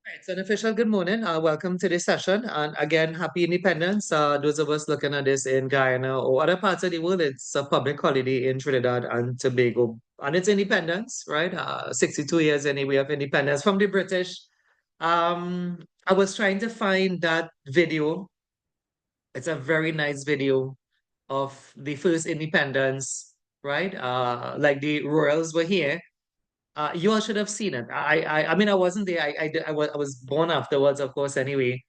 It's an official good morning. Welcome to this session. And again, happy independence. Those of us looking at this in Guyana or other parts of the world, it's a public holiday in Trinidad and Tobago. And it's independence, right? 62 years anyway of independence from the British. I was trying to find that video. It's a very nice video of the first independence, right? Like the royals were here. You all should have seen it. I mean, I wasn't there. I was born afterwards, of course, anyway.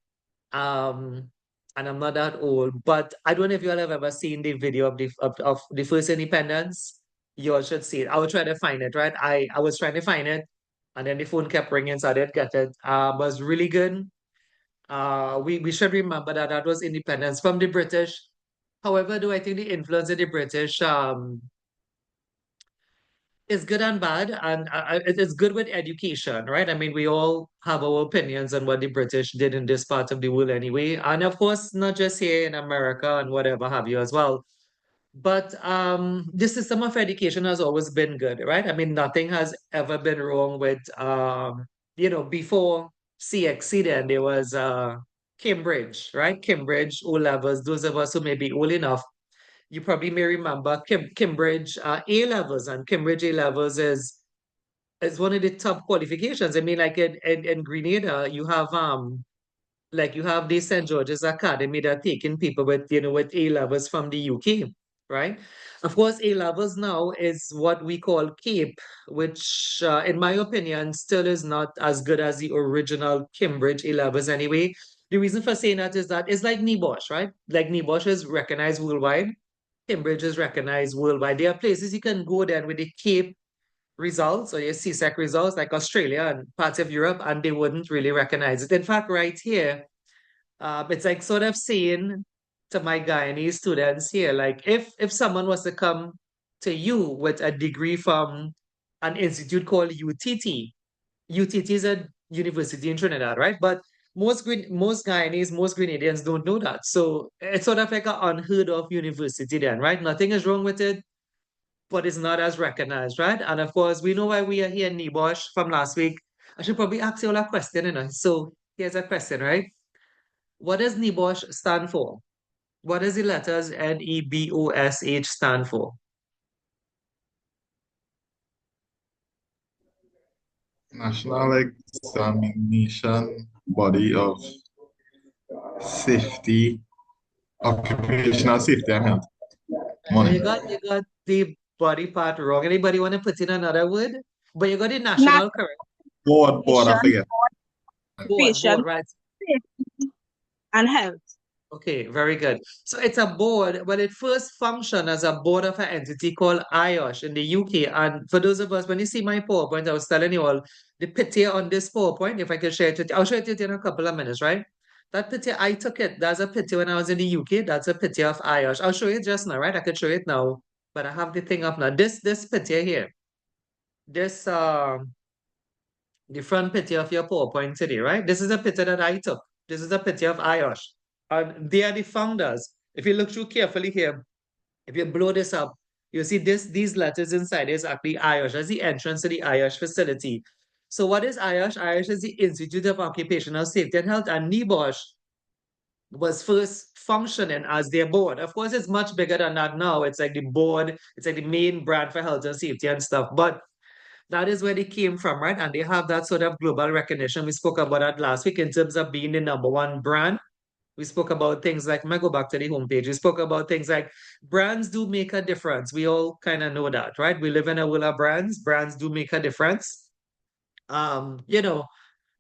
Um, and I'm not that old, but I don't know if you all have ever seen the video of the first independence. You all should see it. I will try to find it, right? I was trying to find it, and then the phone kept ringing, so I didn't get it. Was really good. We should remember that that was independence from the British. However, do I think the influence of the British it's good and bad, and it's good with education, right? I mean, we all have our opinions on what the British did in this part of the world anyway, and of course, not just here in America and whatever have you as well. But the system of education has always been good, right? I mean, nothing has ever been wrong with before CXC then there was Cambridge, right? Cambridge, O levels, those of us who may be old enough you probably may remember Cambridge A levels, and Cambridge A levels is one of the top qualifications. I mean, like in Grenada, you have the St. George's Academy that taking people with with A levels from the UK, right? Of course, A levels now is what we call CAPE, which, in my opinion, still is not as good as the original Cambridge A levels anyway. The reason for saying that is that it's like NEBOSH, right? Like NEBOSH is recognized worldwide. Cambridge is recognized worldwide. There are places you can go then with the CAPE results or your CSEC results, like Australia and parts of Europe, and they wouldn't really recognize it. In fact, right here, it's like sort of saying to my Guyanese students here, like if someone was to come to you with a degree from an institute called UTT, UTT is a university in Trinidad, right? But most Guyanese, most Grenadians don't know that. So it's sort of like an unheard of university then, right? Nothing is wrong with it, but it's not as recognized, right? And of course, we know why we are here in NEBOSH from last week. I should probably ask you all a question, So here's a question, right? What does NEBOSH stand for? What does the letters NEBOSH stand for? National Examination Body of Safety, Occupational Safety and Health. You Morning. got the body part wrong. Anybody want to put in another word? But you got the National national correct. Board, I forget. Board, Patient right. Safety and Health. Okay, very good. So it's a board. Well, it first functioned as a board of an entity called IOSH in the UK. And for those of us, when you see my PowerPoint, I was telling you all the picture on this PowerPoint, if I can share it with you, I'll share it with you in a couple of minutes, right? That picture, I took it. That's a picture when I was in the UK. That's a picture of IOSH. I'll show you just now, right? I could show it now, but I have the thing up now. This picture here, this the front picture of your PowerPoint today, right? This is a picture that I took. This is a picture of IOSH. And they are the founders. If you look through carefully here, if you blow this up, you'll see these letters inside is actually IOSH. That's the entrance to the IOSH facility. So what is IOSH? IOSH is the Institute of Occupational Safety and Health, and NEBOSH was first functioning as their board. Of course, it's much bigger than that now. It's like the board, it's like the main brand for health and safety and stuff. But that is where they came from, right? And they have that sort of global recognition. We spoke about that last week in terms of being the number one brand. We spoke about things like, I might go back to the homepage. We spoke about things like brands do make a difference. We all kind of know that, right? We live in a world of brands. Brands do make a difference. Um, you know,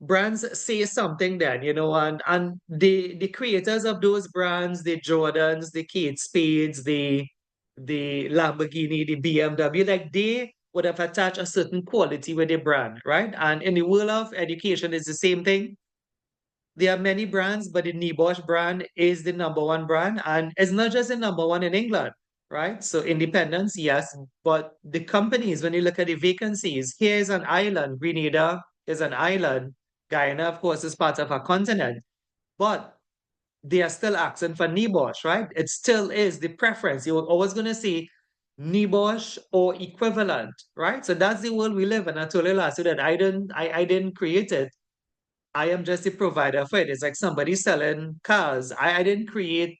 brands say something then, and the creators of those brands, the Jordans, the Kate Spades, the Lamborghini, the BMW, like they would have attached a certain quality with their brand, right? And in the world of education, it's the same thing. There are many brands, but the NEBOSH brand is the number one brand, and it's not just the number one in England, right? So independence, yes, but the companies, when you look at the vacancies, here is an island. Grenada is an island. Guyana, of course, is part of a continent, but they are still asking for NEBOSH, right? It still is the preference. You're always going to see NEBOSH or equivalent, right? So that's the world we live in. I told you last year that I didn't create it. I am just the provider for it. It's like somebody selling cars. I didn't create,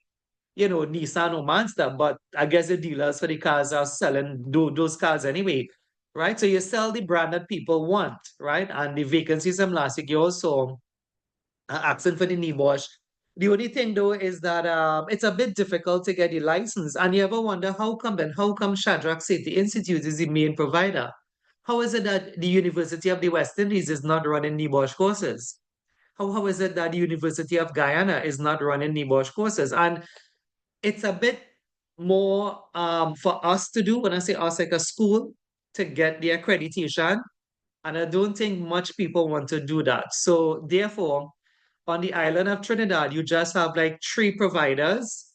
Nissan or Mazda, but I guess the dealers for the cars are selling those cars anyway, right? So you sell the brand that people want, right? And the vacancies from last week, you also asking for the NEBOSH. The only thing though is that it's a bit difficult to get the license. And you ever wonder how come Shadrach Safety Institute is the main provider? How is it that the University of the West Indies is not running NEBOSH courses? How is it that the University of Guyana is not running NEBOSH courses? And it's a bit more for us to do, when I say us, like a school, to get the accreditation. And I don't think much people want to do that. So therefore, on the island of Trinidad, you just have like three providers,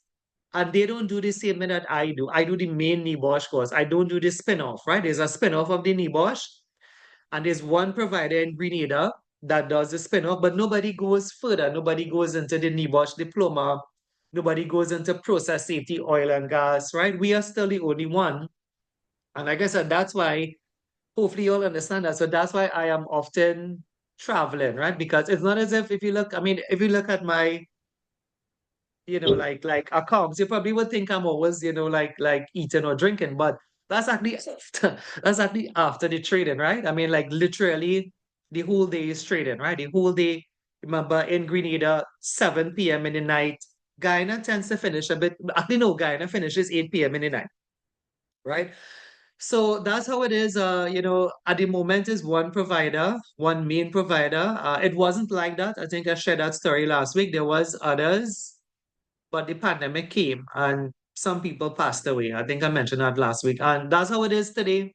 and they don't do the same thing that I do. I do the main NEBOSH course. I don't do the spin-off, right? There's a spin-off of the NEBOSH, and there's one provider in Grenada that does the spin-off, but nobody goes further. Nobody goes into the NEBOSH diploma. Nobody goes into process safety, oil and gas, right? We are still the only one. And like I said, that's why hopefully you'll understand that. So that's why I am often traveling, right? Because it's not as if you look, I mean, if you look at my, like accounts, you probably would think I'm always, like eating or drinking, but that's actually after, that's actually after the trading, right? I mean, like literally the whole day is trading, right? The whole day. Remember in Grenada, 7 p.m. in the night. Guyana tends to finish a bit, actually no, Guyana finishes 8 p.m. in the night, right? So that's how it is. At the moment is one provider, one main provider. It wasn't like that. I think I shared that story last week. There was others, but the pandemic came and some people passed away. I think I mentioned that last week. And that's how it is today.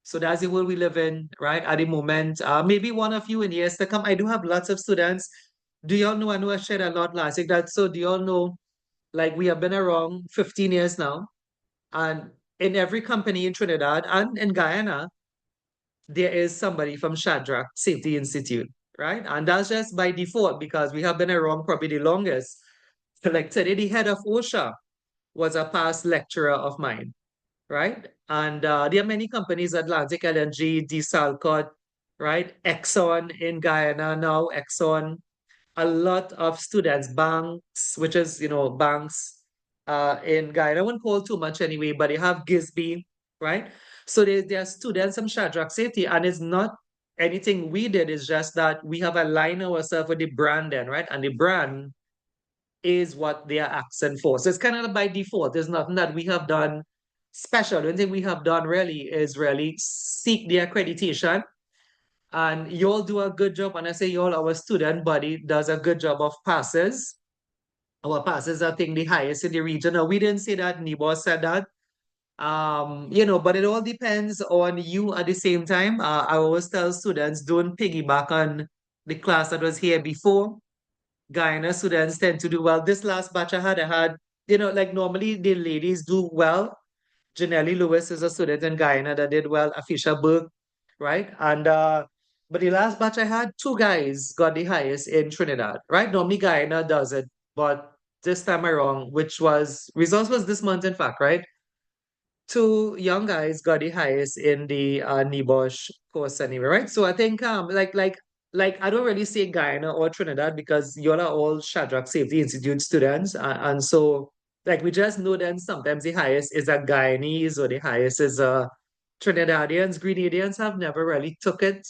So that's the world we live in, right? At the moment. Maybe one of you in years to come. I do have lots of students. Do y'all know? I know I shared a lot last week. Do y'all know? Like we have been around 15 years now. And in every company in Trinidad and in Guyana, there is somebody from Shadrach Safety Institute, right? And that's just by default because we have been around probably the longest. Like today, the head of OSHA was a past lecturer of mine, right? And there are many companies, Atlantic LNG, Desalcott, right? Exxon in Guyana now, Exxon, a lot of students, banks, which is, banks in Guyana. I won't call too much anyway, but they have Gisby, right? So there are students from Shadrach Safety, and it's not anything we did, it's just that we have aligned ourselves with the brand then, right? And the brand is what they are asking for. So it's kind of by default. There's nothing that we have done special. The only thing we have done really is really seek the accreditation, and you all do a good job. And I say you all, our student body does a good job of passes. Our passes are, I think, the highest in the region. Now, we didn't say that, NEBOSH said that. But it all depends on you at the same time. I always tell students, don't piggyback on the class that was here before. Guyana students tend to do well. This last batch I had, like normally the ladies do well. Janelle Lewis is a student in Guyana that did well. Afisha Burke, right? And but the last batch I had, two guys got the highest in Trinidad, right? Normally Guyana does it, but this time around, which was results was this month, in fact, right? Two young guys got the highest in the NEBOSH course anyway, right? So I think like I don't really say Guyana or Trinidad because y'all are all Shadrach Safety Institute students, and so like we just know then sometimes the highest is a Guyanese or the highest is a Trinidadians. Grenadians have never really took it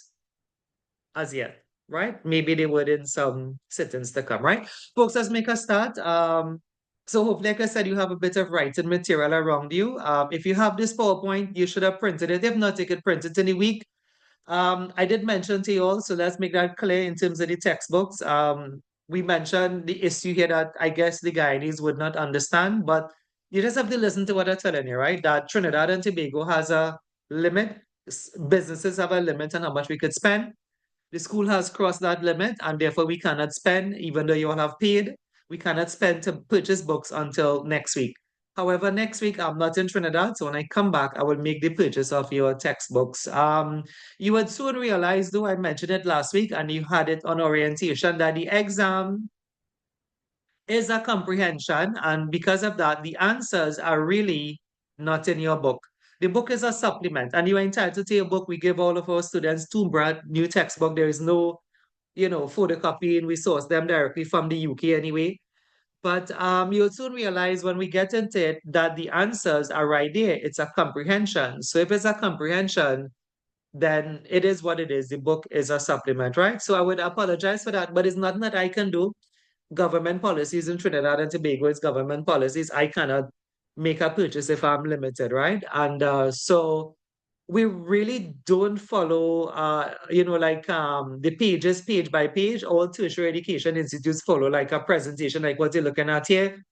as yet, right? Maybe they would in some sittings to come, right? Folks, let's make a start. So hopefully, like I said, you have a bit of writing material around you. If you have this PowerPoint, you should have printed it. If not, you could print it in a week. I did mention to you all, so let's make that clear in terms of the textbooks. We mentioned the issue here that I guess the Guyanese would not understand, but you just have to listen to what I'm telling you, right? That Trinidad and Tobago has a limit. Businesses have a limit on how much we could spend. The school has crossed that limit, and therefore we cannot spend, even though you all have paid, we cannot spend to purchase books until next week. However, next week I'm not in Trinidad, so when I come back, I will make the purchase of your textbooks. You would soon realize, though I mentioned it last week, and you had it on orientation, that the exam is a comprehension, and because of that, the answers are really not in your book. The book is a supplement, and you are entitled to your book. We give all of our students two brand new textbook. There is no photocopying. We source them directly from the UK anyway. But you'll soon realize when we get into it that the answers are right there. It's a comprehension. So if it's a comprehension, then it is what it is. The book is a supplement, right? So I would apologize for that, but it's nothing that I can do. Government policies in Trinidad and Tobago is government policies. I cannot make a purchase if I'm limited, right? And so we really don't follow, like the pages page by page. All tertiary education institutes follow like a presentation, like what you're looking at here.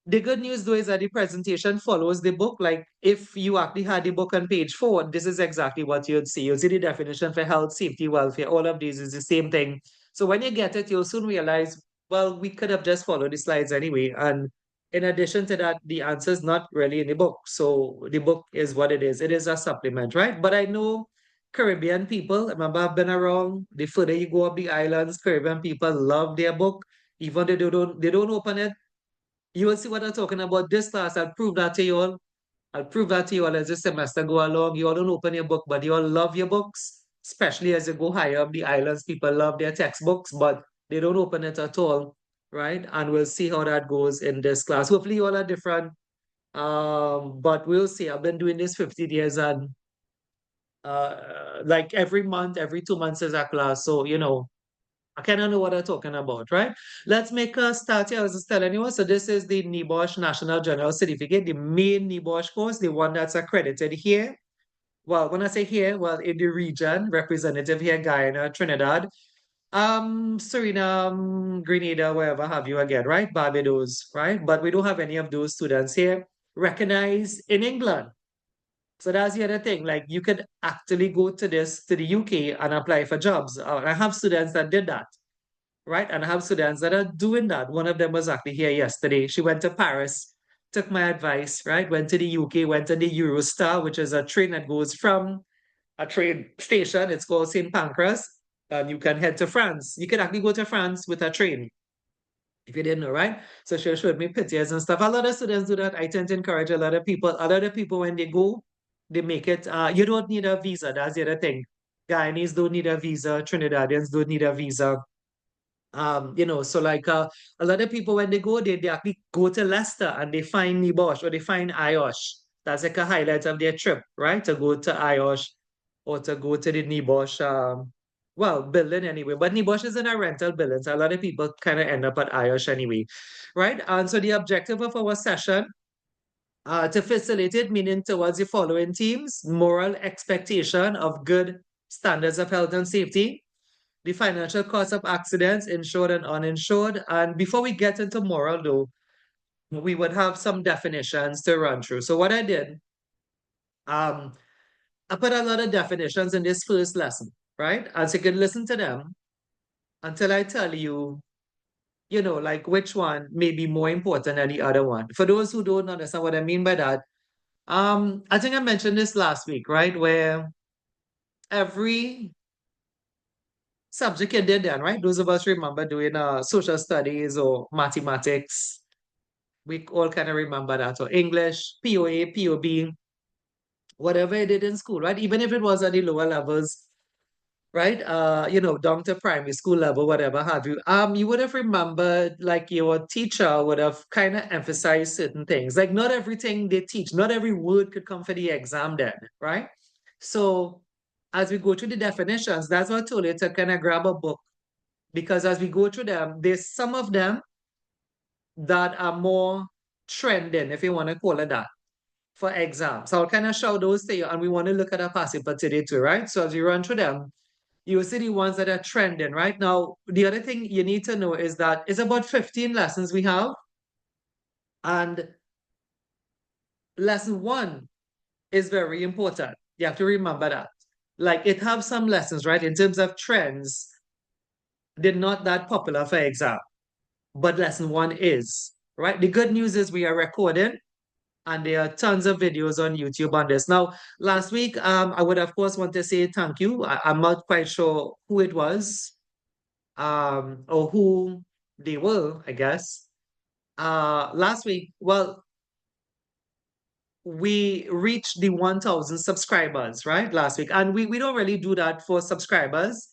The good news though is that the presentation follows the book. Like if you actually had the book on page 4, this is exactly what you'd see. You'll see the definition for health, safety, welfare. All of these is the same thing. So when you get it, you'll soon realize, well, we could have just followed the slides anyway. And in addition to that, the answer is not really in the book. So the book is what it is. It is a supplement, right? But I know Caribbean people, remember I've been around, the further you go up the islands, Caribbean people love their book. Even though they don't open it, you will see what I'm talking about. This class, I'll prove that to you all. I'll prove that to you all as the semester go along. You all don't open your book, but you all love your books, especially as you go higher up the islands. People love their textbooks, but they don't open it at all, right? And we'll see how that goes in this class. Hopefully, you all are different. But we'll see. I've been doing this 15 years, and like every month, every 2 months is a class. So, I kind of know what I'm talking about, right? Let's make a start here. I was just telling you. So this is the NEBOSH National General Certificate, the main NEBOSH course, the one that's accredited here. Well, when I say here, well, in the region, representative here, Guyana, Trinidad, Suriname, Grenada, wherever have you again, right? Barbados, right? But we don't have any of those students here recognized in England. So that's the other thing. Like you could actually go to the UK and apply for jobs. I have students that did that, right? And I have students that are doing that. One of them was actually here yesterday. She went to Paris, took my advice, right? Went to the UK, went to the Eurostar, which is a train that goes from a train station. It's called St. Pancras. And you can head to France. You can actually go to France with a train, if you didn't know, right? So she showed me pictures and stuff. A lot of students do that. I tend to encourage a lot of people. A lot of people, when they go, they make it. You don't need a visa. That's the other thing. Guyanese don't need a visa. Trinidadians don't need a visa. So like a lot of people when they go, they actually go to Leicester and they find NEBOSH or they find IOSH. That's like a highlight of their trip, right? To go to IOSH or to go to the NEBOSH, building anyway. But NEBOSH is in a rental building, so a lot of people kind of end up at IOSH anyway, right? And so the objective of our session to facilitate meaning towards the following themes: moral expectation of good standards of health and safety, the financial cost of accidents, insured and uninsured. And before we get into moral, though, we would have some definitions to run through. So what I did, I put a lot of definitions in this first lesson, right? As you can listen to them until I tell you, like which one may be more important than the other one. For those who don't understand what I mean by that, I think I mentioned this last week, right? Where every subject you did then, right? Those of us remember doing social studies or mathematics. We all kind of remember that. Or English, POA, POB, whatever you did in school, right? Even if it was at the lower levels, right? Down to primary school level, whatever have you. You would have remembered like your teacher would have kind of emphasized certain things. Like not everything they teach, not every word could come for the exam then, right? So as we go through the definitions, that's what I told you to kind of grab a book, because as we go through them, there's some of them that are more trending, if you want to call it that, for exams. So I'll kind of show those to you, and we want to look at a passive today too, right? So as you run through them, you will see the ones that are trending, right? Now, the other thing you need to know is that it's about 15 lessons we have, and lesson 1 is very important. You have to remember that. Like it have some lessons, right? In terms of trends, they're not that popular for exam, but lesson 1 is, right? The good news is we are recording and there are tons of videos on YouTube on this. Now, last week, I would of course want to say thank you. I'm not quite sure who it was, or who they were, I guess. Last week, well, we reached the 1,000 subscribers, right? Last week. And we don't really do that for subscribers.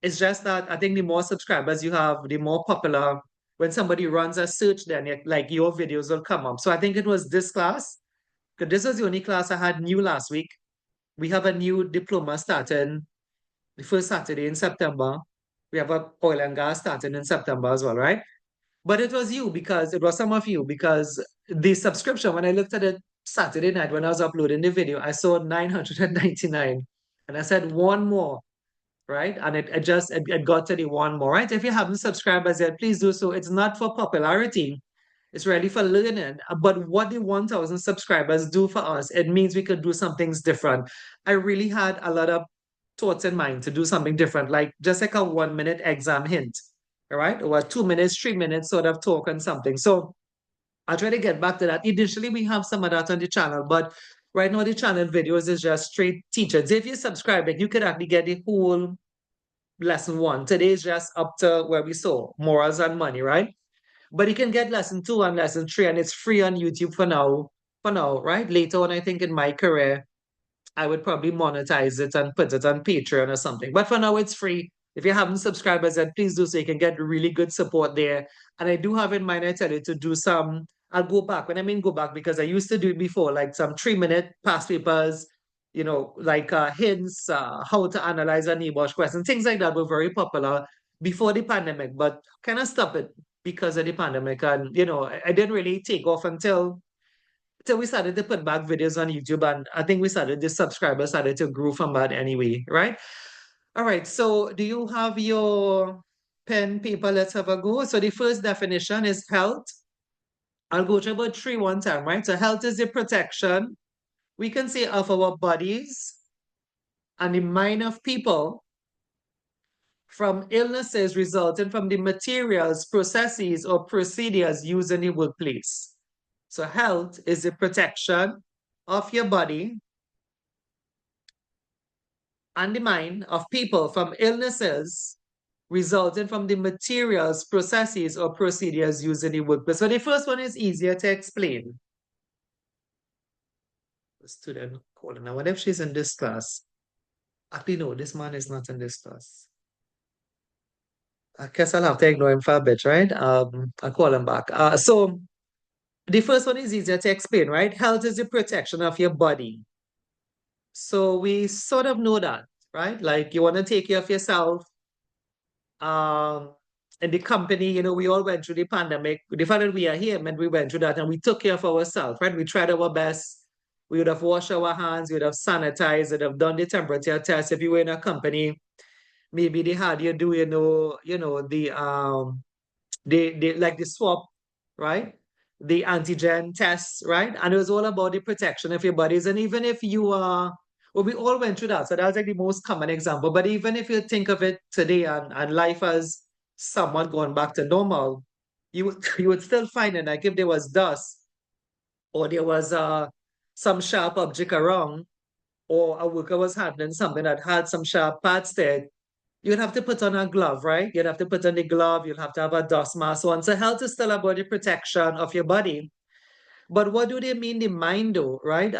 It's just that I think the more subscribers you have, the more popular. When somebody runs a search, then like your videos will come up. So I think it was this class, because this was the only class I had new last week. We have a new diploma starting the first Saturday in September. We have a oil and gas starting in September as well, right? But it was you because it was some of you because the subscription, when I looked at it Saturday night when I was uploading the video, I saw 999. And I said, one more, right? And it got to the one more, right? If you haven't subscribed as yet, please do so. It's not for popularity. It's really for learning. But what the 1,000 subscribers do for us, it means we could do some things different. I really had a lot of thoughts in mind to do something different, like just like a 1 minute exam hint, all right? Or a 2 minutes, 3 minutes sort of talk on something. So I'll try to get back to that. Initially, we have some of that on the channel, but right now the channel videos is just straight teachers. If you subscribe, you could actually get the whole lesson one. Today is just up to where we saw morals and money, right? But you can get lesson two and lesson three, and it's free on YouTube for now. For now, right? Later on, I think in my career, I would probably monetize it and put it on Patreon or something. But for now, it's free. If you haven't subscribed as yet, please do so you can get really good support there. And I do have in mind, I tell you, to do some, I'll go back. When I mean go back, because I used to do it before, like some 3 minute past papers, like hints, how to analyze a NEBOSH question, things like that were very popular before the pandemic, but kind of stopped it because of the pandemic. And, I didn't really take off until we started to put back videos on YouTube, and I think the subscribers started to grow from that anyway, right? All right, so do you have your pen, paper? Let's have a go. So the first definition is health. I'll go through about three one time, right? So health is the protection, we can say, of our bodies and the mind of people from illnesses resulting from the materials, processes, or procedures used in the workplace. So health is the protection of your body and the mind of people from illnesses resulting from the materials, processes, or procedures used in the workplace. So the first one is easier to explain. The student calling. Now, what if she's in this class? Actually, no, this man is not in this class. I guess I'll have to ignore him for a bit, right? I'll call him back. So the first one is easier to explain, right? Health is the protection of your body. So we sort of know that, right? Like you want to take care of yourself. In the company, we all went through the pandemic. The fact that we are here meant we went through that and we took care of ourselves, right? We tried our best. We would have washed our hands, we would have sanitized, would have done the temperature test. If you were in a company, maybe they had you do, the like the swab, right? The antigen tests, right? And it was all about the protection of your bodies. And even if you are, well, we all went through that. So that's like the most common example. But even if you think of it today and life has somewhat gone back to normal, you would still find it, like if there was dust or there was some sharp object around, or a worker was handling something that had some sharp parts there, you'd have to put on a glove, right? You'd have to put on the glove, you'll have to have a dust mask on. So health is still about the protection of your body. But what do they mean the mind though, right?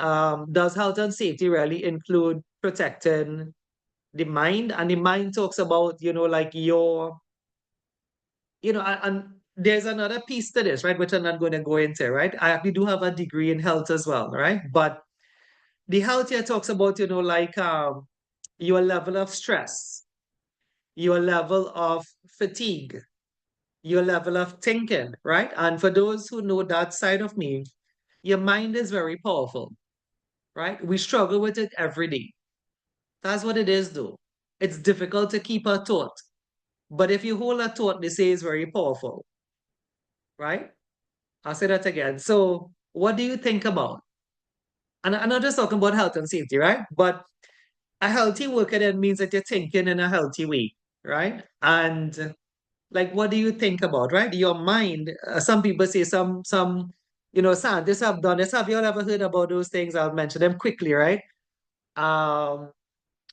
Does health and safety really include protecting the mind? And the mind talks about, like your, and there's another piece to this, right? Which I'm not going to go into, right? I actually do have a degree in health as well, right? But the health here talks about, like your level of stress, your level of fatigue, your level of thinking, right? And for those who know that side of me, your mind is very powerful, right? We struggle with it every day. That's what it is, though. It's difficult to keep a thought. But if you hold a thought, they say it's very powerful, right? I'll say that again. So, what do you think about? And I'm not just talking about health and safety, right? But a healthy worker then means that you're thinking in a healthy way, right? And like, what do you think about, right? Your mind. Some people say scientists have done this. Have you all ever heard about those things? I'll mention them quickly, right? Um,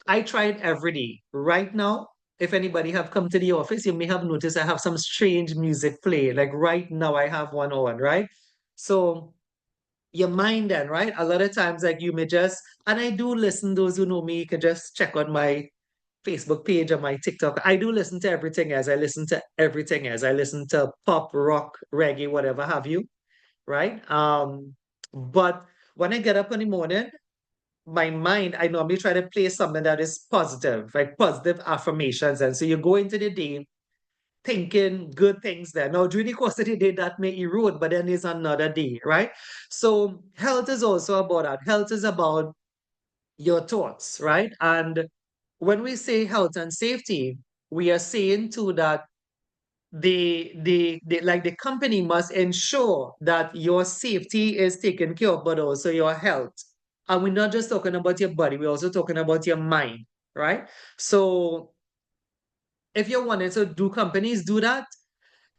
I try it every day. Right now, if anybody have come to the office, you may have noticed I have some strange music play. Like right now, I have one on, right? So your mind then, right? A lot of times, like you may just, and I do listen, those who know me, you can just check on my Facebook page or my TikTok. I do listen to everything else. I listen to everything else. I listen to pop, rock, reggae, whatever have you, right? But when I get up in the morning, my mind, I normally try to play something that is positive, like positive affirmations. And so you go into the day thinking good things there. Now, during the course of the day, that may erode, but then there's another day, right? So health is also about that. Health is about your thoughts, right? And when we say health and safety, we are saying too that the company must ensure that your safety is taken care of, but also your health. And we're not just talking about your body, we're also talking about your mind, right? So if you're wanting to do companies do that,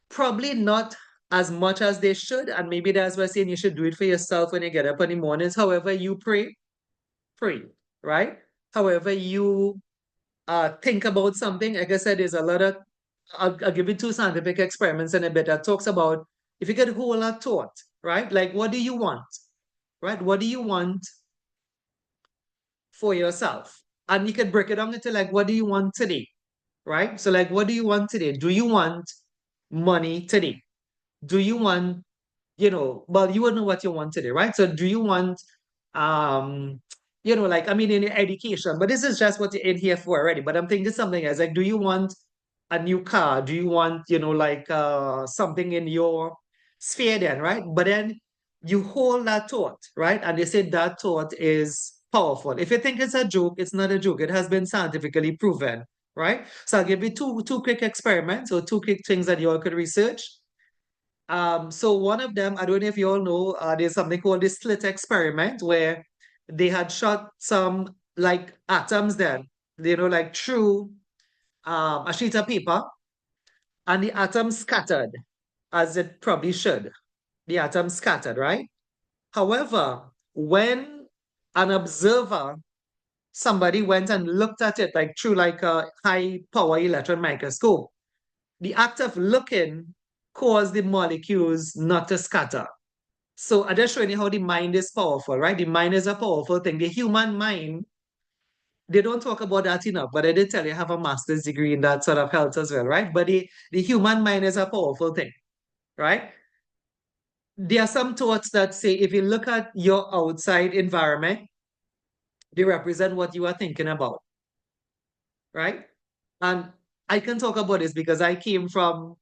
probably not as much as they should. And maybe that's why I'm saying you should do it for yourself when you get up in the mornings. However, you pray, right? However, you think about something. Like I said, there's a lot of, I'll give you two scientific experiments in a bit that talks about if you could hold a thought, right? Like, what do you want, right? What do you want for yourself? And you could break it down into like, what do you want today, right? So, like, what do you want today? Do you want money today? Do you want, well, you would know what you want today, right? So, do you want, like, I mean, in education, but this is just what you're in here for already. But I'm thinking something else. Like, do you want a new car? Do you want, like something in your sphere then, right? But then you hold that thought, right? And they say that thought is powerful. If you think it's a joke, it's not a joke. It has been scientifically proven, right? So I'll give you two quick experiments or two quick things that you all could research. So one of them, I don't know if you all know, there's something called the slit experiment where they had shot some like atoms then, like through a sheet of paper, and the atoms scattered as it probably should. The atoms scattered, right? However, when an observer, somebody went and looked at it like through like a high power electron microscope, the act of looking caused the molecules not to scatter. So I just showing you how the mind is powerful, right? The mind is a powerful thing. The human mind, they don't talk about that enough, but I did tell you I have a master's degree in that sort of health as well, right? But the human mind is a powerful thing, right? There are some thoughts that say if you look at your outside environment, they represent what you are thinking about, right? And I can talk about this because I came from,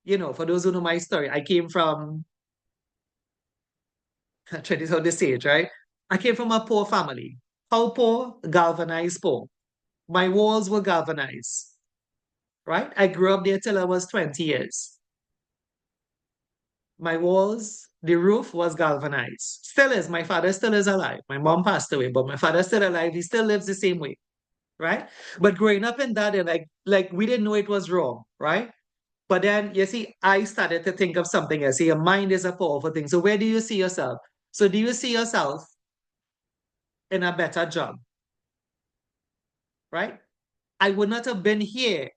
for those who know my story, I came from, I try to tell this age, right? I came from a poor family. How poor? Galvanized poor. My walls were galvanized, right? I grew up there till I was 20 years. My walls, the roof was galvanized. Still is. My father still is alive. My mom passed away, but my father's still alive. He still lives the same way, right? But growing up in that, and like we didn't know it was wrong, right? But then you see, I started to think of something else. See, your mind is a powerful thing. So where do you see yourself? So do you see yourself in a better job, right? I would not have been here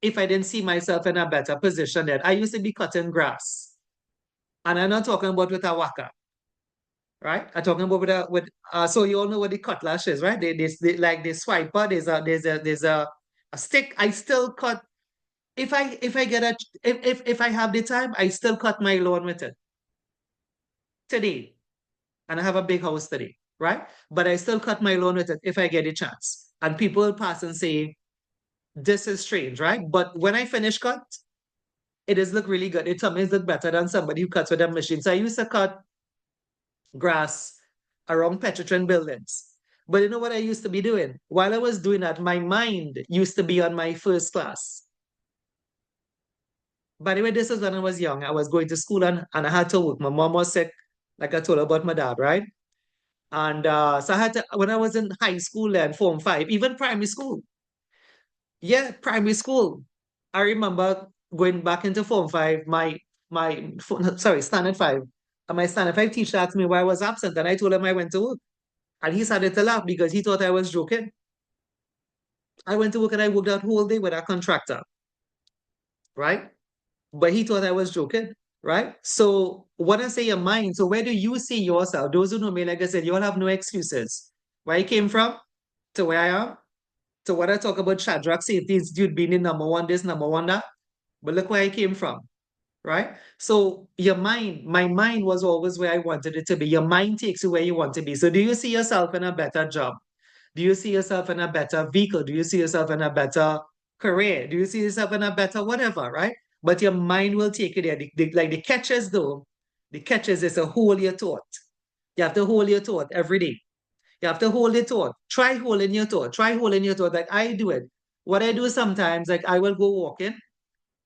if I didn't see myself in a better position then. I used to be cutting grass. And I'm not talking about with a waka, right? I'm talking about so you all know what the cutlass is, right? Like the swiper, there's a stick. I still cut. If I get if I have the time, I still cut my lawn with it today. And I have a big house today, right? But I still cut my lawn with it if I get a chance. And people will pass and say, this is strange, right? But when I finish cut, it does look really good. It sometimes look better than somebody who cuts with a machine. So I used to cut grass around Petrotron buildings. But you know what I used to be doing? While I was doing that, my mind used to be on my first class. By the way, this is when I was young. I was going to school and I had to work. My mom was sick, like I told her about my dad, right? And so I had to, when I was in high school and Form 5, even primary school. Yeah, primary school. I remember going back into Form 5, Standard 5. And my Standard 5 teacher asked me why I was absent. And I told him I went to work. And he started to laugh because he thought I was joking. I went to work and I worked that whole day with a contractor, right? But he thought I was joking, right? So when I say your mind, so where do you see yourself? Those who know me, like I said, you all have no excuses. Where I came from to where I am, So when I talk about Shadrach Safety Institute being the number one this, number one that, but look where I came from, right? So your mind, my mind was always where I wanted it to be. Your mind takes you where you want to be. So do you see yourself in a better job? Do you see yourself in a better vehicle? Do you see yourself in a better career? Do you see yourself in a better whatever, right? But your mind will take you there. Like the catches though, the catches is a hold your thought. You have to hold your thought every day. You have to hold your thought. Try holding your thought. Try holding your thought. Like I do it. What I do sometimes, like I will go walking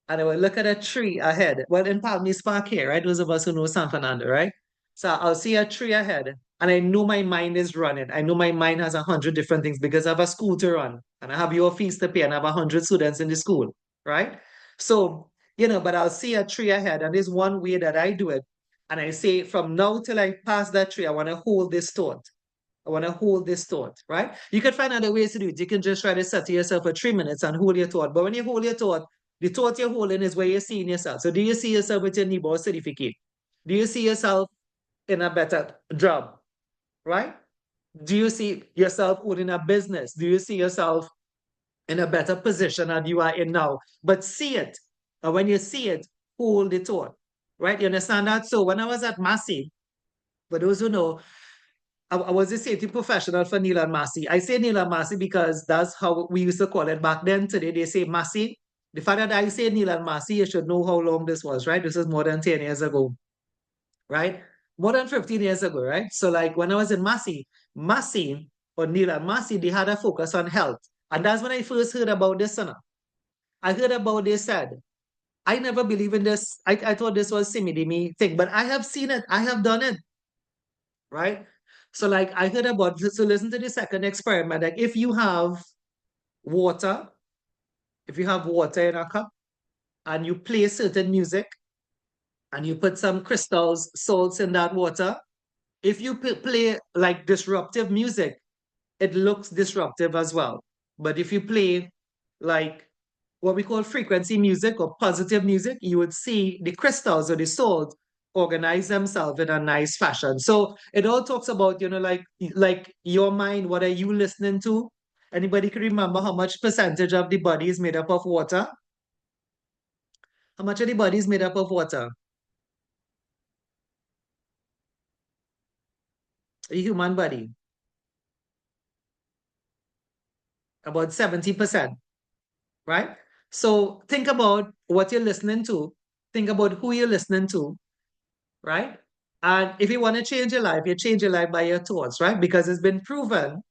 and I will look at a tree ahead. Well, in Palmy's Park here, right? Those of us who know San Fernando, right? So I'll see a tree ahead and I know my mind is running. I know my mind has 100 different things because I have a school to run and I have your fees to pay and I have 100 students in the school, right? So, but I'll see a tree ahead and there's one way that I do it. And I say, from now till I pass that tree, I want to hold this thought. I want to hold this thought, right? You can find other ways to do it. You can just try to set to yourself for 3 minutes and hold your thought. But when you hold your thought, the thought you're holding is where you're seeing yourself. So do you see yourself with your NEBOSH certificate? Do you see yourself in a better job, right? Do you see yourself owning a business? Do you see yourself in a better position than you are in now? But see it. And when you see it, hold the thought, right? You understand that? So when I was at Massey, for those who know, I was a safety professional for Neil and Massey. I say Neil and Massey because that's how we used to call it back then. Today they say Massey. The fact that I say Neil and Massey, you should know how long this was, right? This is more than 10 years ago, right? More than 15 years ago, right? So like when I was in Massey or Neil and Massey, they had a focus on health. And that's when I first heard about this. I heard about this said, I never believe in this. I thought this was simi thing, but I have seen it. I have done it, right? So like I heard about, so listen to the second experiment. Like water, if you have water in a cup and you play certain music and you put some crystals, salts in that water, if you play like disruptive music, it looks disruptive as well. But if you play like what we call frequency music or positive music, you would see the crystals or the salt organize themselves in a nice fashion. So it all talks about, like your mind, what are you listening to? Anybody can remember how much percentage of the body is made up of water? How much of the body is made up of water? The human body. About 70%, right? So think about what you're listening to. Think about who you're listening to, right? And if you want to change your life, you change your life by your thoughts, right? Because it's been proven.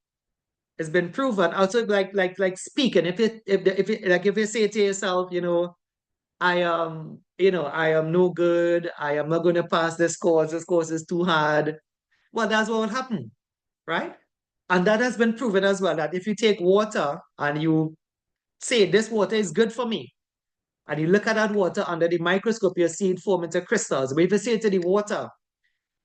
It's been proven. Also, like speaking. If you say to yourself, I am no good. I am not going to pass this course. This course is too hard. Well, that's what will happen, right? And that has been proven as well. That if you take water and you say this water is good for me, and you look at that water under the microscope, you see it form into crystals. But if you say to the water,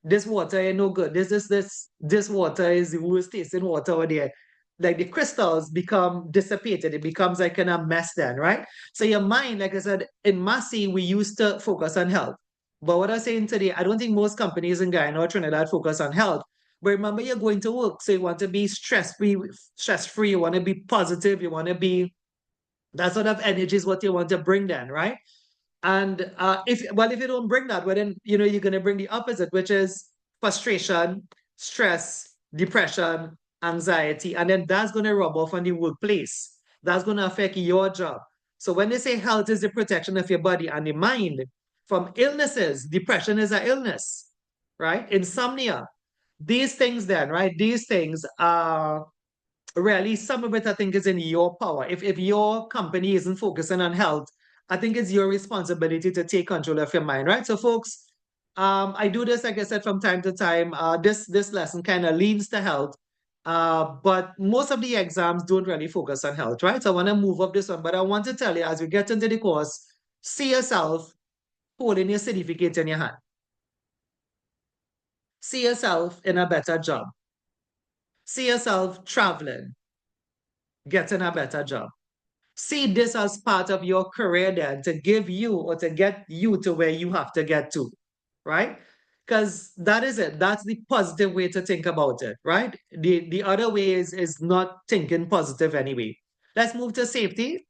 this water ain't no good. This water is the worst tasting water over there. Like the crystals become dissipated. It becomes like kind of mess then, right? So your mind, like I said, in Massey, we used to focus on health. But what I'm saying today, I don't think most companies in Guyana or Trinidad focus on health. But remember, you're going to work, so you want to be stress-free, you want to be positive, you want to be, that sort of energy is what you want to bring then, right? And if you don't bring that, well then you're gonna bring the opposite, which is frustration, stress, depression, anxiety, and then that's gonna rub off on the workplace. That's gonna affect your job. So when they say health is the protection of your body and the mind from illnesses, depression is an illness, right? Insomnia, these things then, right? These things are really, some of it I think is in your power. If your company isn't focusing on health, I think it's your responsibility to take control of your mind, right? So folks, I do this, like I said, from time to time. This lesson kind of leans to health, but most of the exams don't really focus on health, right? So I want to move up this one, but I want to tell you, as we get into the course, see yourself holding your certificate in your hand. See yourself in a better job. See yourself traveling, getting a better job. See this as part of your career then to give you or to get you to where you have to get to, right? Because that is it. That's the positive way to think about it, right? The other way is not thinking positive anyway. Let's move to safety.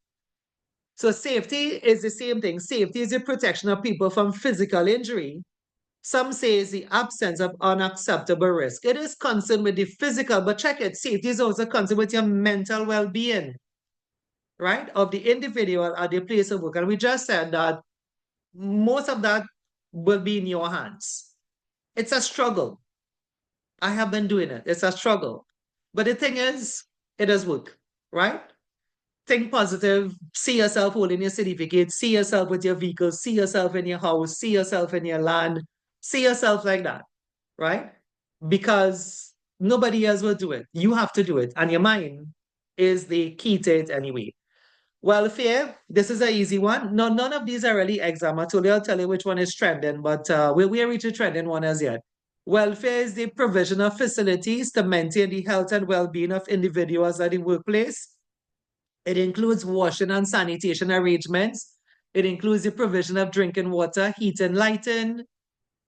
So safety is the same thing. Safety is the protection of people from physical injury. Some say it's the absence of unacceptable risk. It is concerned with the physical, but check it. Safety is also concerned with your mental well-being, right? Of the individual at the place of work. And we just said that most of that will be in your hands. It's a struggle. I have been doing it. It's a struggle. But the thing is, it does work, right? Think positive, see yourself holding your certificate, see yourself with your vehicle, see yourself in your house, see yourself in your land, see yourself like that, right? Because nobody else will do it. You have to do it. And your mind is the key to it anyway. Welfare, this is an easy one. No, none of these are really exam. I told you I'll tell you which one is trending, but we are reaching trending one as yet. Welfare is the provision of facilities to maintain the health and well-being of individuals at the workplace. It includes washing and sanitation arrangements. It includes the provision of drinking water, heat and lighting,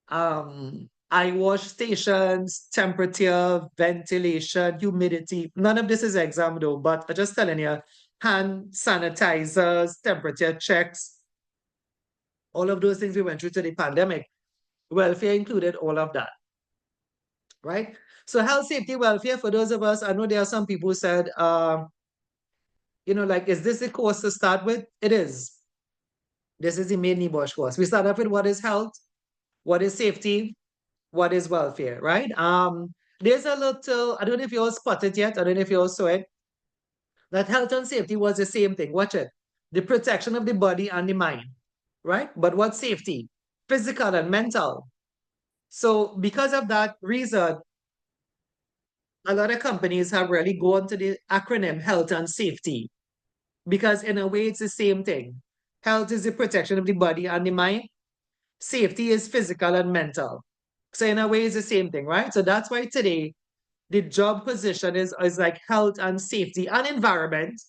eye wash stations, temperature, ventilation, humidity. None of this is exam though, but I'm just telling you, hand sanitizers, temperature checks, all of those things we went through to the pandemic. Welfare included all of that, right? So health, safety, welfare, for those of us, I know there are some people who said, like, is this the course to start with? It is. This is the main NEBOSH course. We start off with what is health, what is safety, what is welfare, right? There's a little, I don't know if you all spotted yet, I don't know if you all saw it, that health and safety was the same thing. Watch it. The protection of the body and the mind, right? But what safety? Physical and mental. So because of that reason, a lot of companies have really gone to the acronym health and safety because in a way it's the same thing. Health is the protection of the body and the mind. Safety is physical and mental. So in a way it's the same thing, right? So that's why today the job position is like health and safety and environment,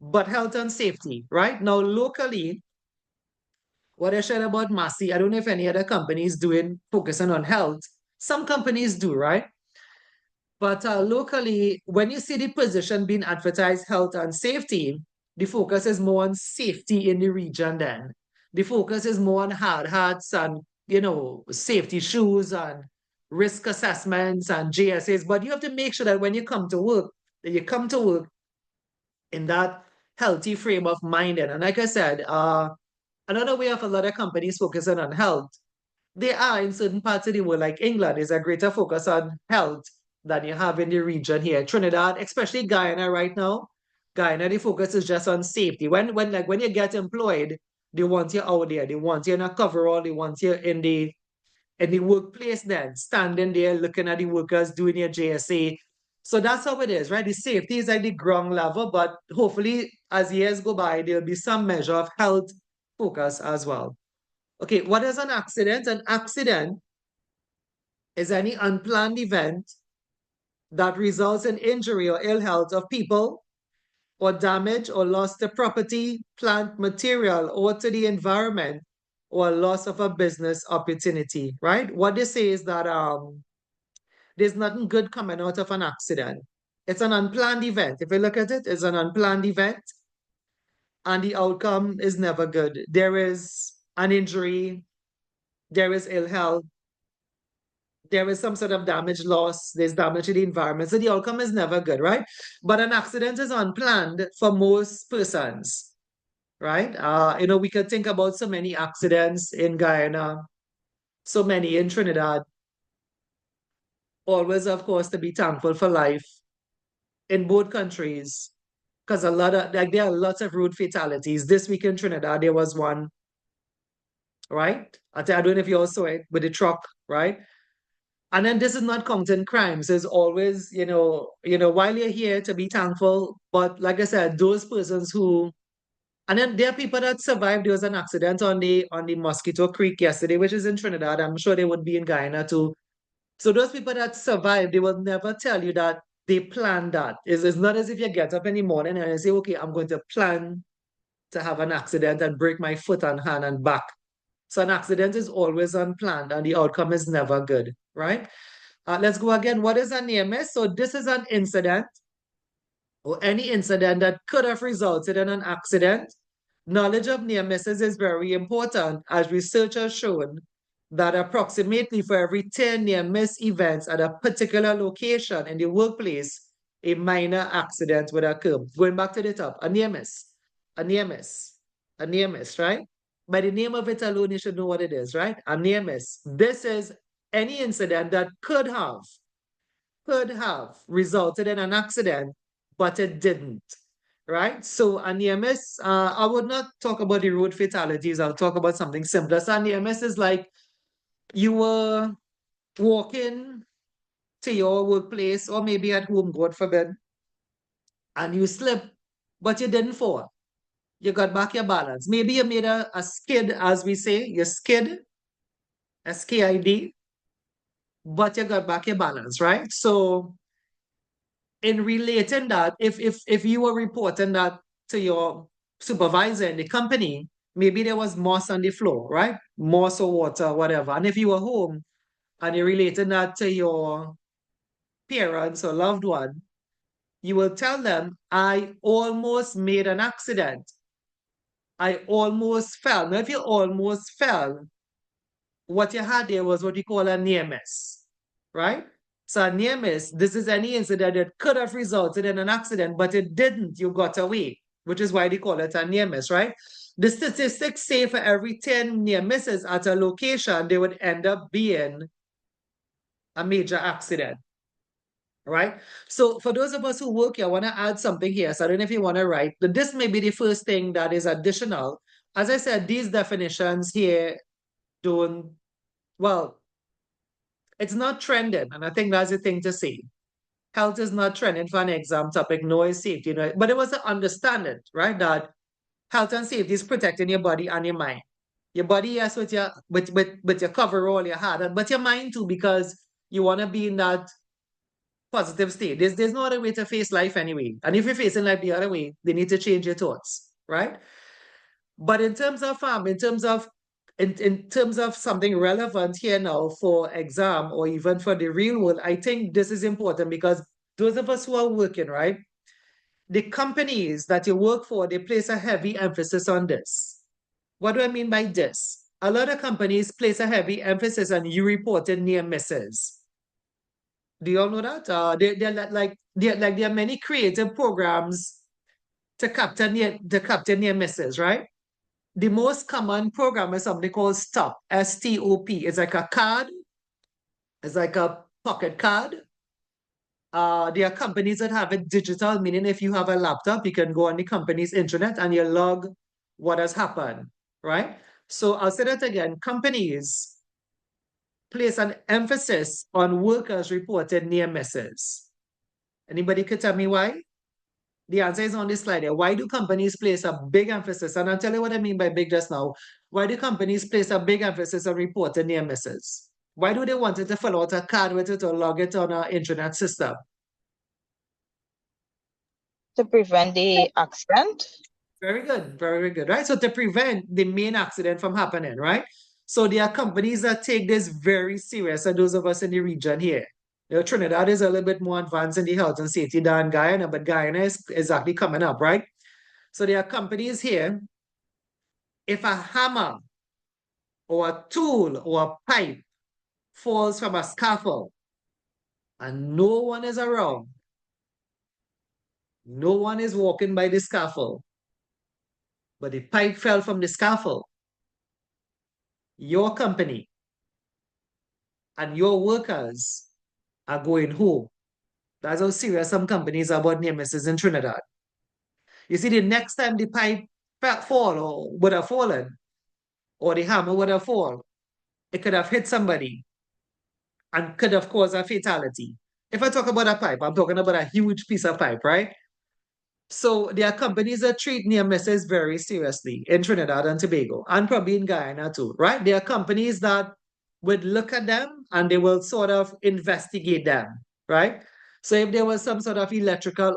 but health and safety, right? Now locally, what I shared about Massey, I don't know if any other companies doing focusing on health. Some companies do, right? But locally, when you see the position being advertised health and safety, the focus is more on safety in the region then. The focus is more on hard hats and, safety shoes and risk assessments and JSAs. But you have to make sure that when you come to work, that you come to work in that healthy frame of mind. And like I said, another way of a lot of companies focusing on health, they are in certain parts of the world, like England, is a greater focus on health than you have in the region here. Trinidad, especially Guyana right now. Guyana, the focus is just on safety. When you get employed, they want you out there. They want you in a coverall. They want you in the workplace then, standing there, looking at the workers, doing your JSA. So that's how it is, right? The safety is at the ground level, but hopefully as years go by, there'll be some measure of health focus as well. Okay, what is an accident? An accident is any unplanned event that results in injury or ill health of people or damage or loss to property, plant, material, or to the environment, or loss of a business opportunity, right? What they say is that there's nothing good coming out of an accident. It's an unplanned event. If you look at it, it's an unplanned event, and the outcome is never good. There is an injury, there is ill health, there is some sort of damage loss, there's damage to the environment. So the outcome is never good, right? But an accident is unplanned for most persons, right? We could think about so many accidents in Guyana, so many in Trinidad. Always, of course, to be thankful for life in both countries, because there are lots of road fatalities. This week in Trinidad, there was one, right? I don't know if you all saw it with the truck, right? And then this is not counting crimes. There's always, while you're here to be thankful, but like I said, those persons who, and then there are people that survived. There was an accident on the Mosquito Creek yesterday, which is in Trinidad. I'm sure they would be in Guyana too. So those people that survived, they will never tell you that they planned that. It's not as if you get up in the morning and you say, okay, I'm going to plan to have an accident and break my foot and hand and back. So an accident is always unplanned and the outcome is never good, right? Let's go again. What is a near miss? So this is an incident or any incident that could have resulted in an accident, knowledge of near misses is very important, as research has shown that approximately for every 10 near miss events at a particular location in the workplace, a minor accident would occur. Going back to the top, a near miss, a near miss, a near miss, right? By the name of it alone, you should know what it is, right? A near miss. This is any incident that could have resulted in an accident, but it didn't, right? So an EMS, I would not talk about the road fatalities. I'll talk about something simpler. So an EMS is like you were walking to your workplace or maybe at home, God forbid, and you slip, but you didn't fall. You got back your balance. Maybe you made a skid, as we say, you skid, SKID, but you got back your balance, right? So in relating that, if you were reporting that to your supervisor in the company, maybe there was moss on the floor, right? Moss or water, whatever. And if you were home and you're relating that to your parents or loved one, you will tell them, I almost made an accident. I almost fell. Now, if you almost fell, what you had there was what you call a near miss, right? So a near miss, this is any incident that could have resulted in an accident, but it didn't. You got away, which is why they call it a near miss, right? The statistics say for every 10 near misses at a location, they would end up being a major accident, right? So for those of us who work here, I want to add something here. So I don't know if you want to write, but this may be the first thing that is additional. As I said, these definitions here don't, well, it's not trending, and I think that's the thing to say. Health is not trending for an exam topic, nor is safety. But it was to understand it, right? That health and safety is protecting your body and your mind. Your body, yes, with your coverall, your heart, but your mind too, because you want to be in that positive state. There's no other way to face life anyway. And if you're facing life the other way, they need to change your thoughts, right? But in terms of something relevant here now for exam or even for the real world, I think this is important because those of us who are working, right? The companies that you work for, they place a heavy emphasis on this. What do I mean by this? A lot of companies place a heavy emphasis on you reporting near misses. Do you all know that? There are many creative programs to capture near misses, right? The most common program is something called STOP, STOP. It's like a card. It's like a pocket card. There are companies that have it digital, meaning if you have a laptop, you can go on the company's internet and you log what has happened, right? So I'll say that again. Companies place an emphasis on workers reported near misses. Anybody could tell me why? The answer is on this slide here. Why do companies place a big emphasis? And I'll tell you what I mean by big just now. Why do companies place a big emphasis on reporting near misses? Why do they want it to fill out a card with it or log it on our internet system? To prevent the accident. Very good, very good, right? So to prevent the main accident from happening, right? So there are companies that take this very serious, and those of us in the region here. You know, Trinidad is a little bit more advanced in the health and safety than Guyana, but Guyana is exactly coming up, right? So there are companies here. If a hammer or a tool or a pipe falls from a scaffold and no one is around, no one is walking by the scaffold, but the pipe fell from the scaffold, your company and your workers are going home. That's how serious some companies are about near misses in Trinidad. You see, the next time the pipe fall or would have fallen, or the hammer would have fallen, it could have hit somebody and could have caused a fatality. If I talk about a pipe, I'm talking about a huge piece of pipe, right? So there are companies that treat near misses very seriously in Trinidad and Tobago, and probably in Guyana too, right? There are companies that would look at them and they will sort of investigate them, right? So if there was some sort of electrical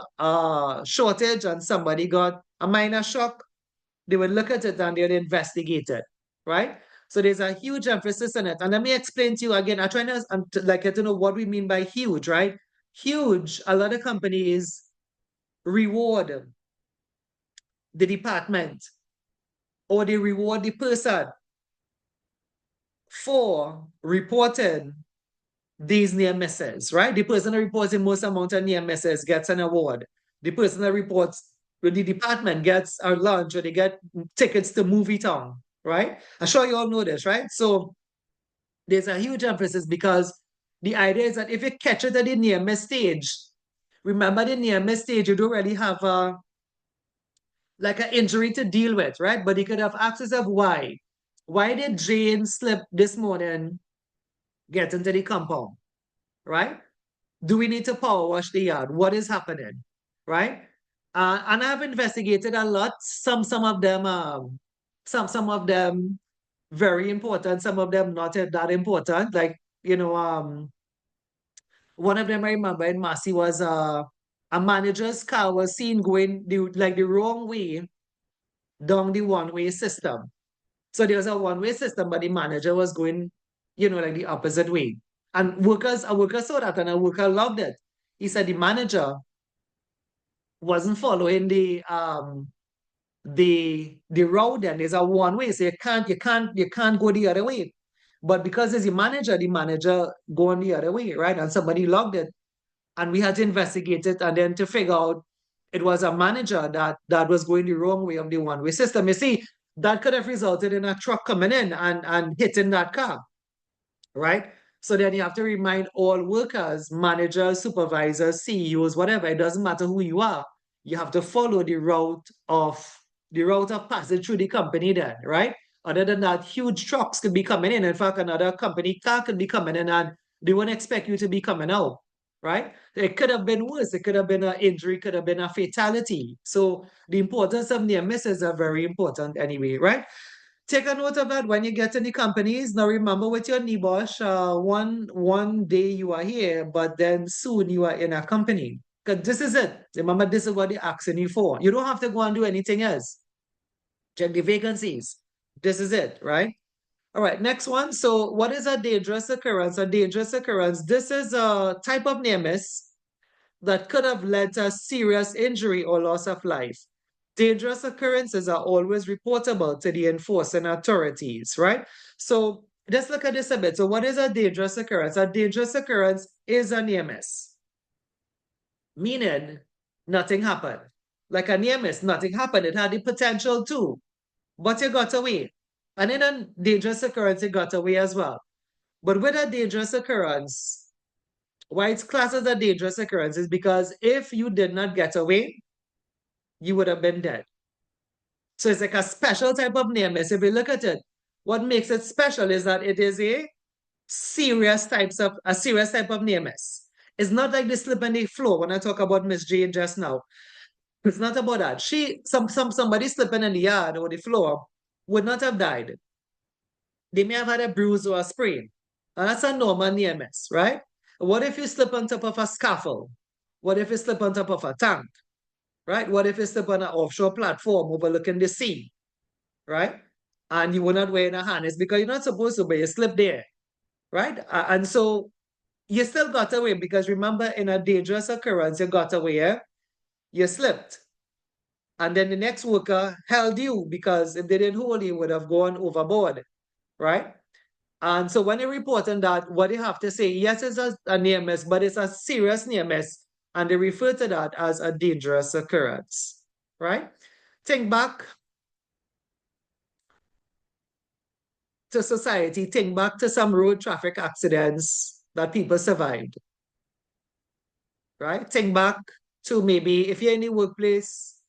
shortage and somebody got a minor shock, they would look at it and they would investigate it, right? So there's a huge emphasis on it. And let me explain to you again. I'm trying to like to know what we mean by huge, right? Huge. A lot of companies reward the department or they reward the person for reporting these near misses, right? The person that reports the most amount of near misses gets an award. The person that reports with the department gets a lunch or they get tickets to movie town, right? I'm sure you all know this, right? So there's a huge emphasis because the idea is that if you catch it at the near miss stage, remember the near miss stage, you don't really have a like an injury to deal with, right? But you could have access of why. Why did Jane slip this morning get into the compound, right? Do we need to power wash the yard? What is happening, right? And I've investigated a lot. Some of them, some of them very important. Some of them not that important. Like one of them I remember in Massey was a manager's car was seen going the wrong way down the one-way system. So there was a one-way system, but the manager was going, like the opposite way. And a worker saw that and a worker loved it. He said the manager wasn't following the road and there's a one way. So you can't go the other way. But because there's a manager, the manager going the other way, right? And somebody logged it. And we had to investigate it and then to figure out it was a manager that was going the wrong way of the one-way system. You see, that could have resulted in a truck coming in and hitting that car, right? So then you have to remind all workers, managers, supervisors, CEOs, whatever, it doesn't matter who you are. You have to follow the route of passage through the company then, right? Other than that, huge trucks could be coming in. In fact, another company car could be coming in and they won't expect you to be coming out, right? It could have been worse. It could have been an injury, could have been a fatality. So the importance of near misses are very important anyway, right? Take a note of that when you get in the companies. Now remember with your NEBOSH, one day you are here, but then soon you are in a company. Because this is it. Remember, this is what they're asking you for. You don't have to go and do anything else. Check the vacancies. This is it, right? All right, next one. So what is a dangerous occurrence? A dangerous occurrence, this is a type of near miss that could have led to serious injury or loss of life. Dangerous occurrences are always reportable to the enforcing authorities, right? So let's look at this a bit. So what is a dangerous occurrence? A dangerous occurrence is a near miss, meaning nothing happened. Like a near miss, nothing happened. It had the potential to, but you got away. And in a dangerous occurrence, you got away as well. But with a dangerous occurrence, why it's classed as a dangerous occurrence is because if you did not get away, you would have been dead. So it's like a special type of near miss. If you look at it, what makes it special is that it is a serious type of near miss. It's not like the slip and the floor when I talk about Miss Jane just now. It's not about that. Somebody slipping in the yard or the floor would not have died. They may have had a bruise or a sprain. And that's a normal near miss, right? What if you slip on top of a scaffold? What if you slip on top of a tank? Right? What if you slip on an offshore platform overlooking the sea? Right? And you were not wearing a harness because you're not supposed to, but you slipped there. Right? And so you still got away because remember, in a dangerous occurrence, you got away, you slipped. And then the next worker held you because if they didn't hold you, would have gone overboard. Right? And so when you're reporting that, what you have to say, yes, it's a near miss, but it's a serious near miss. And they refer to that as a dangerous occurrence, right? Think back to society, think back to some road traffic accidents that people survived, right? Think back to maybe if you're in the workplace,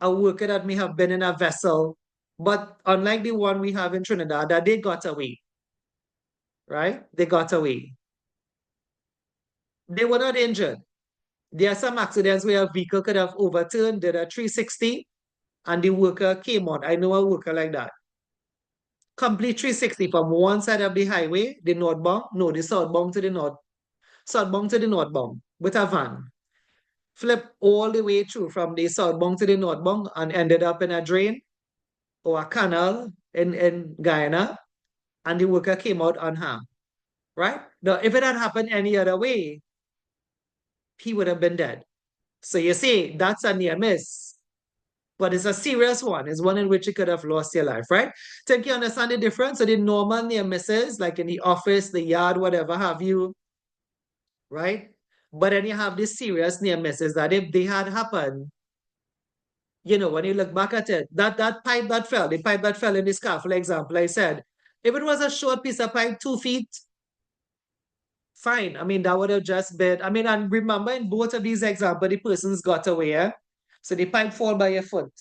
a worker that may have been in a vessel, but unlike the one we have in Trinidad, that they got away, right? They got away. They were not injured. There are some accidents where a vehicle could have overturned, did a 360, and the worker came out. I know a worker like that. Complete 360 from one side of the highway, the northbound, no, the southbound to the northbound with a van. Flip all the way through from the southbound to the northbound and ended up in a drain or a canal in Guyana, and the worker came out unharmed, right? Now, if it had happened any other way, he would have been dead. So you see, that's a near miss, but it's a serious one. It's one in which you could have lost your life, right? Think you understand the difference? So the normal near misses, like in the office, the yard, whatever have you, right? But then you have these serious near misses that if they had happened, when you look back at it, that pipe that fell, the pipe that fell in the scaffold example I said, if it was a short piece of pipe, 2 feet, fine. I mean, that would have just been, I mean, and remember in both of these examples, the persons got away. So the pipe fall by your foot,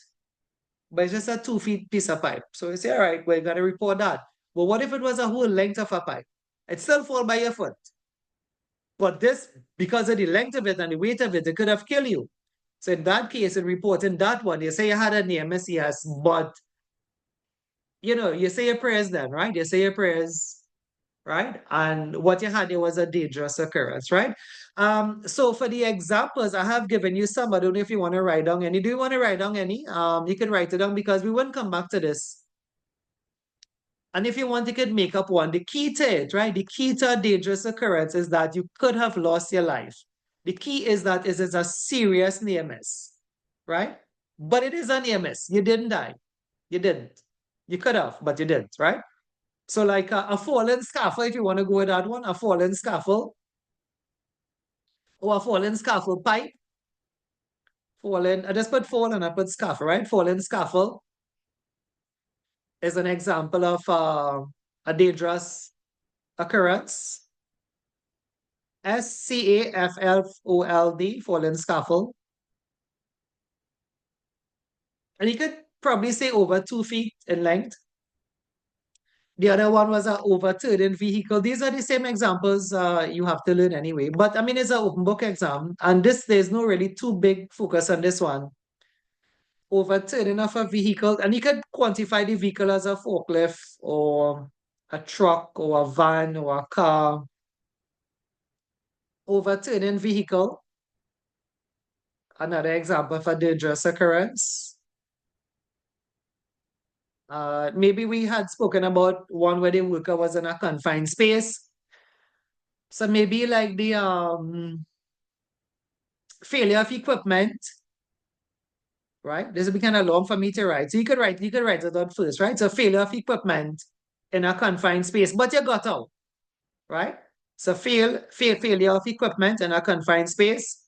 but it's just a 2 feet piece of pipe. So you say, all right, we're going to report that. But what if it was a whole length of a pipe? It still fall by your foot. But this, because of the length of it and the weight of it, it could have killed you. So in that case, in reporting that one, you say you had a near miss, yes, but you say your prayers then, right? You say your prayers, right? And what you had there was a dangerous occurrence, right? So for the examples, I have given you some. I don't know if you want to write down any. Do you want to write down any? You can write it down because we won't come back to this. And if you want, you could make up one. The key to it, right? The key to a dangerous occurrence is that you could have lost your life. The key is that it is a serious near miss, right? But it is a near miss. You didn't die. You didn't. You could have, but you didn't, right? So like a fallen scaffold, if you want to go with that one, a fallen scaffold or a fallen scaffold pipe, fallen, I just put fallen, I put scaffold, right? Fallen scaffold is an example of a dangerous occurrence. SCAFFOLD, fallen scaffold. And you could probably say over 2 feet in length. The other one was an overturned vehicle. These are the same examples you have to learn anyway. But I mean, it's an open book exam. And there's no really too big focus on this one. Overturning of a vehicle. And you could quantify the vehicle as a forklift or a truck or a van or a car. Overturning vehicle. Another example of a dangerous occurrence. Maybe we had spoken about one where the worker was in a confined space. So maybe like the failure of equipment, right? This will be kind of long for me to write. So you could write it down first, right? So failure of equipment in a confined space, but you got out, right? So failure of equipment in a confined space,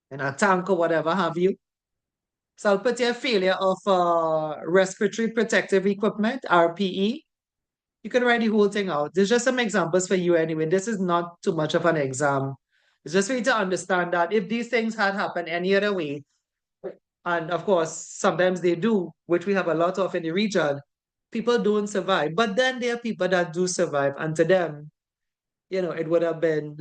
in a tank or whatever have you. So I'll put here failure of respiratory protective equipment, RPE. You can write the whole thing out. There's just some examples for you anyway. This is not too much of an exam. It's just for you to understand that if these things had happened any other way, and of course, sometimes they do, which we have a lot of in the region, people don't survive. But then there are people that do survive, and to them, it would have been,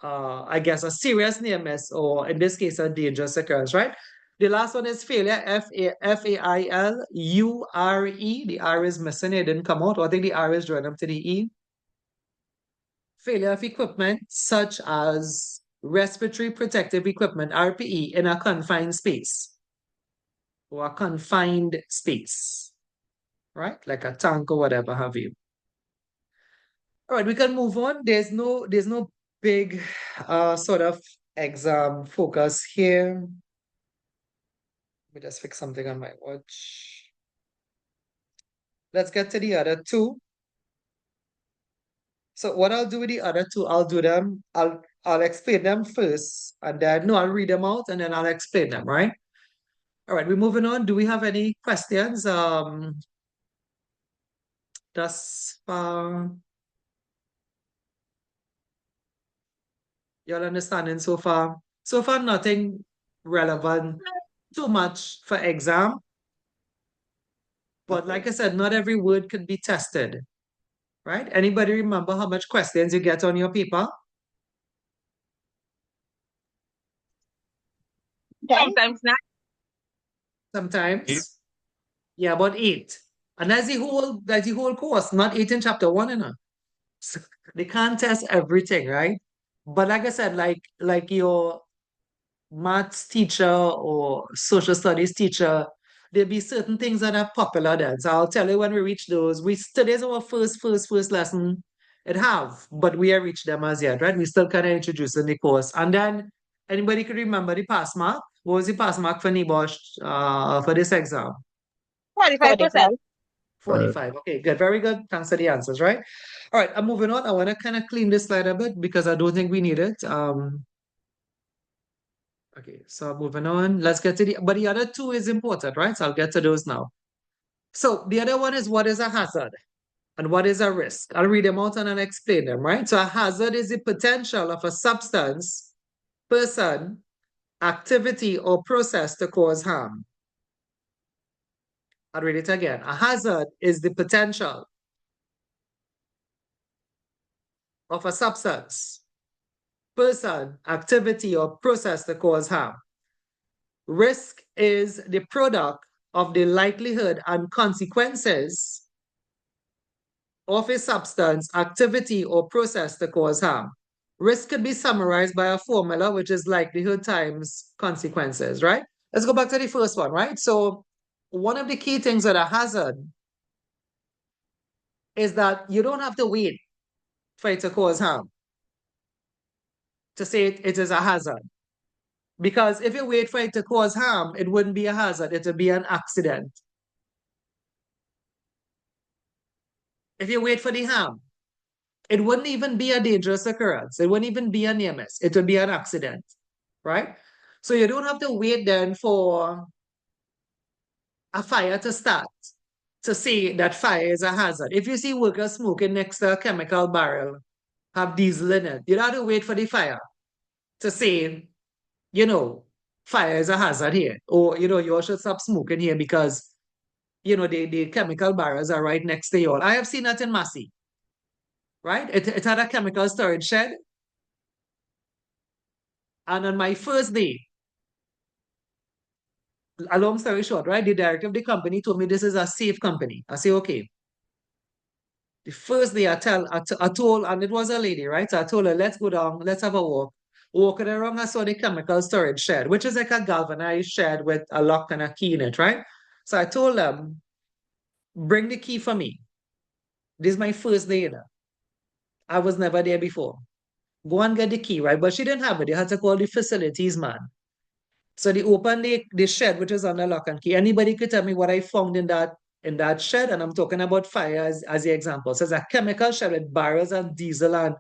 I guess, a serious near miss, or in this case, a dangerous occurrence, right? The last one is failure, Failure. The R is missing, it didn't come out. Or I think the R is joined up to the E. Failure of equipment, such as respiratory protective equipment, RPE, in a confined space. Or a confined space, right? Like a tank or whatever have you. All right, we can move on. There's no big sort of exam focus here. Let me just fix something on my watch. Let's get to the other two. So what I'll do with the other two, I'll do them, I'll explain them first, and then no, I'll read them out and then I'll explain them, right? All right, we're moving on. Do we have any questions? Thus far, y'all understanding so far? So far, nothing relevant too much for exam. But like I said, not every word could be tested, right? Anybody remember how much questions you get on your paper? Sometimes not. Sometimes. Eight. Yeah, about 8. And that's the whole course, not 8 in chapter 1, So they can't test everything, right? But like I said, like your maths teacher or social studies teacher, there'll be certain things that are popular then. So I'll tell you when we reach those. Today's our first lesson. But we are reached them as yet, right? We still kind of introducing the course. And then Anybody could remember the pass mark? What was the pass mark for NEBOSH for this exam? 45%. 45. Okay, good. Very good. Thanks for the answers, right? All right, I'm moving on. I want to kind of clean this slide a bit because I don't think we need it. Okay, so moving on. Let's get to but the other two is important, right? So I'll get to those now. So the other one is what is a hazard and what is a risk? I'll read them out and I'll explain them, right? So a hazard is the potential of a substance, person, activity, or process to cause harm. I'll read it again. A hazard is the potential of a substance, person, activity, or process to cause harm. Risk is the product of the likelihood and consequences of a substance, activity, or process to cause harm. Risk could be summarized by a formula, which is likelihood times consequences, right? Let's go back to the first one, right? So one of the key things with a hazard is that you don't have to wait for it to cause harm to say it is a hazard. Because if you wait for it to cause harm, it wouldn't be a hazard, it would be an accident. If you wait for the harm, it wouldn't even be a dangerous occurrence. It wouldn't even be a near miss. It would be an accident, right? So you don't have to wait then for a fire to start to say that fire is a hazard. If you see workers smoking next to a chemical barrel, have diesel in it, you don't have to wait for the fire to say, you know, fire is a hazard here. Or, you know, you all should stop smoking here because, you know, the chemical barrels are right next to you all. I have seen that in Massey, right? It had a chemical storage shed. And on my first day, a long story short, right? The director of the company told me this is a safe company. I say, okay. The first day I told, and it was a lady, right? So I told her, let's go down, let's have a walk. Walking around, I saw the chemical storage shed, which is like a galvanized shed with a lock and a key in it, right? So I told them, bring the key for me. This is my first day there. I was never there before. Go and get the key, right? But she didn't have it. They had to call the facilities man. So they opened the shed, which is under lock and key. Anybody could tell me what I found in that shed, and I'm talking about fire as the example. So it's a chemical shed with barrels and diesel and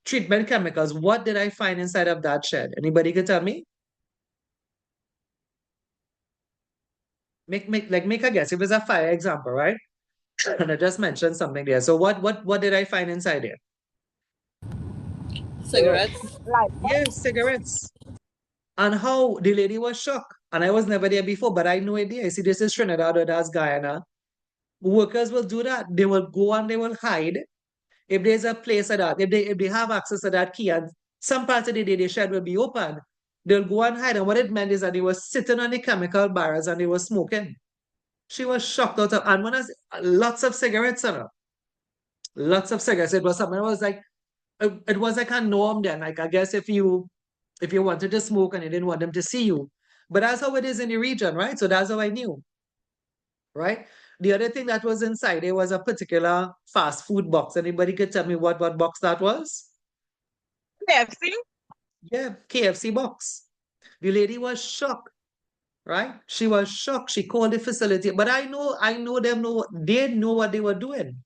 treatment chemicals. What did I find inside of that shed? Anybody could tell me? Make a guess. If it's a fire example, right? And I just mentioned something there. So what did I find inside there? Cigarettes. Yes, cigarettes. And how the lady was shocked. And I was never there before, but I had no idea. I see, this is Trinidad or that's Guyana. Workers will do that. They will go and they will hide. If there's a place like that, if they have access to that key and some part of the day the shed will be open, they'll go and hide. And what it meant is that they were sitting on the chemical barrels and they were smoking. She was shocked out of, and when I lots of cigarettes on her. Lots of cigarettes. It was something that was like, it was like a norm then. Like, I guess if you wanted to smoke and you didn't want them to see you. But that's how it is in the region, right? So that's how I knew, right? The other thing that was inside, there was a particular fast food box. Anybody could tell me what box that was? KFC? Yeah, KFC box. The lady was shocked, right? She was shocked. She called the facility. But I know they know what they were doing,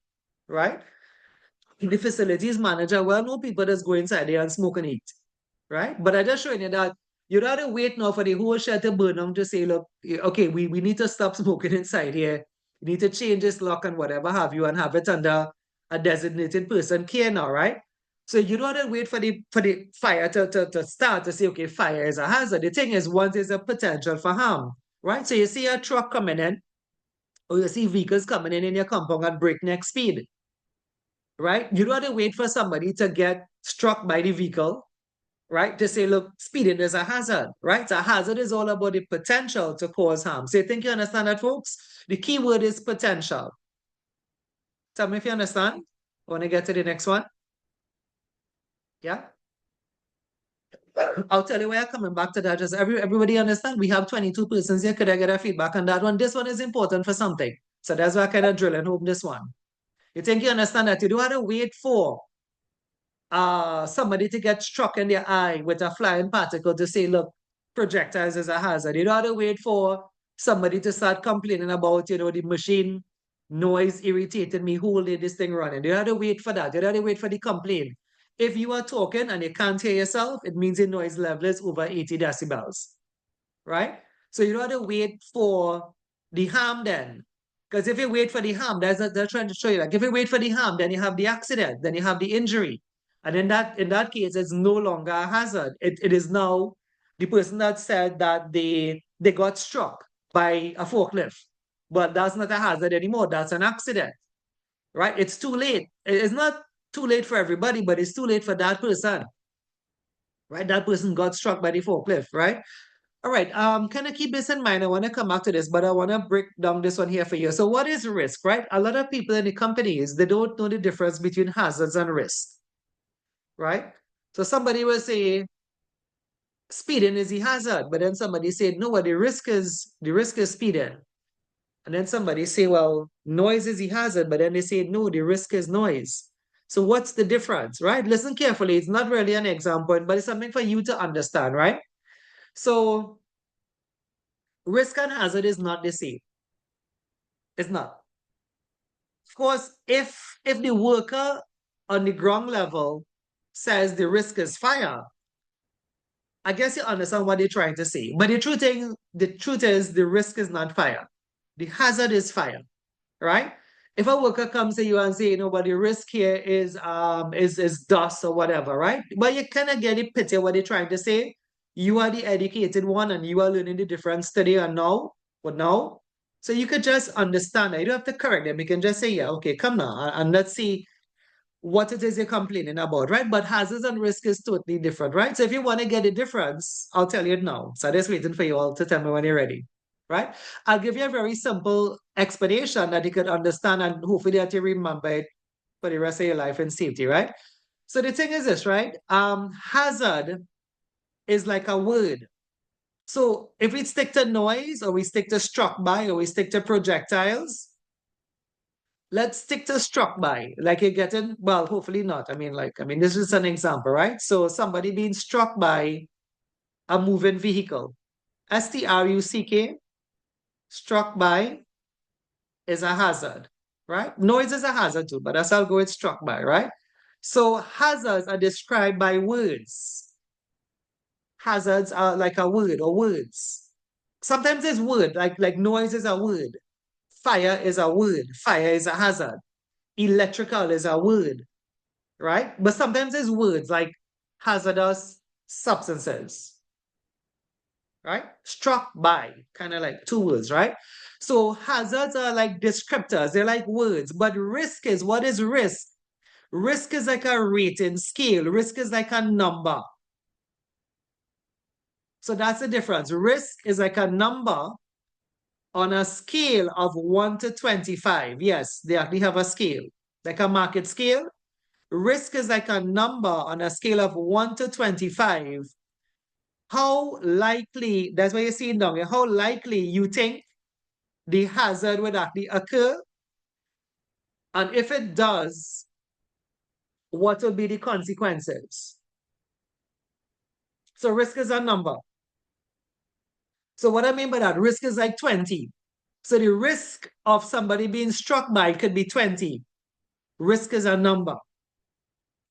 right? The facilities manager, well, no people that's go inside there and smoke and eat, right? But I just showing you that you don't have to wait now for the whole shed to burn down to say, look, okay, we need to stop smoking inside here. You need to change this lock and whatever have you and have it under a designated person care now, right? So you don't have to wait for the fire to start to say, okay, fire is a hazard. The thing is, once there's a potential for harm, right? So you see a truck coming in, or you see vehicles coming in your compound at breakneck speed, right? You don't have to wait for somebody to get struck by the vehicle, right? To say, look, speeding is a hazard, right? So a hazard is all about the potential to cause harm. So you think you understand that, folks? The key word is potential. Tell me if you understand. I want to get to the next one. Yeah? I'll tell you where I'm coming back to that. Just everybody understand? We have 22 persons here. Could I get a feedback on that one? This one is important for something. So that's why I kind of drill and home this one. You think you understand that you don't have to wait for somebody to get struck in the eye with a flying particle to say, look, projectiles is a hazard. You don't have to wait for somebody to start complaining about, the machine noise irritating me, holding this thing running. You don't have to wait for that. You don't have to wait for the complaint. If you are talking and you can't hear yourself, it means the noise level is over 80 decibels, right? So you don't have to wait for the harm then. Because if you wait for the harm, they're trying to show you, like, if you wait for the harm, then you have the accident, then you have the injury. And in that case, it's no longer a hazard. It is now the person that said that they got struck by a forklift. But that's not a hazard anymore. That's an accident, right? It's too late. It's not too late for everybody, but it's too late for that person, right? That person got struck by the forklift, right? All right, kind of keep this in mind. I want to come back to this, but I want to break down this one here for you. So what is risk, right? A lot of people in the companies, they don't know the difference between hazards and risk, right? So somebody will say speeding is the hazard, but then somebody said, no, the risk is speeding. And then somebody say, well, noise is the hazard, but then they say, no, the risk is noise. So what's the difference, right? Listen carefully. It's not really an example, but it's something for you to understand, right? So risk and hazard is not the same. It's not. Of course, if the worker on the ground level says the risk is fire, I guess you understand what they're trying to say. But the truth is the risk is not fire. The hazard is fire, right? If a worker comes to you and say, but the risk here is dust or whatever, right? But you kind of get the picture what they're trying to say. You are the educated one and you are learning the difference today and now. But now, so you could just understand that. You don't have to correct them. You can just say, yeah, okay, come now, and let's see what it is you're complaining about, right? But hazards and risk is totally different, right? So if you want to get the difference, I'll tell you it now. So I'm just waiting for you all to tell me when you're ready, right? I'll give you a very simple explanation that you could understand and hopefully that you remember it for the rest of your life in safety, right? So the thing is this, right? Hazard is like a word. So if we stick to noise or we stick to struck by or we stick to projectiles, let's stick to struck by. Like you're getting, well, hopefully not. I mean, this is an example, right? So somebody being struck by a moving vehicle. STRUCK, struck by, is a hazard, right? Noise is a hazard too, but that's how I'll go with struck by, right? So hazards are described by words. Hazards are like a word or words. Sometimes it's word, like noise is a word. Fire is a word. Fire is a hazard. Electrical is a word, right? But sometimes it's words like hazardous substances, right? Struck by, kind of like two words, right? So hazards are like descriptors. They're like words. But risk is, what is risk? Risk is like a rating scale. Risk is like a number. So that's the difference. Risk is like a number on a scale of 1 to 25. Yes, they actually have a scale, like a market scale. Risk is like a number on a scale of 1 to 25. How likely, that's what you're seeing down here, how likely you think the hazard would actually occur? And if it does, what will be the consequences? So risk is a number. So what I mean by that, risk is like 20. So the risk of somebody being struck by it could be 20. Risk is a number.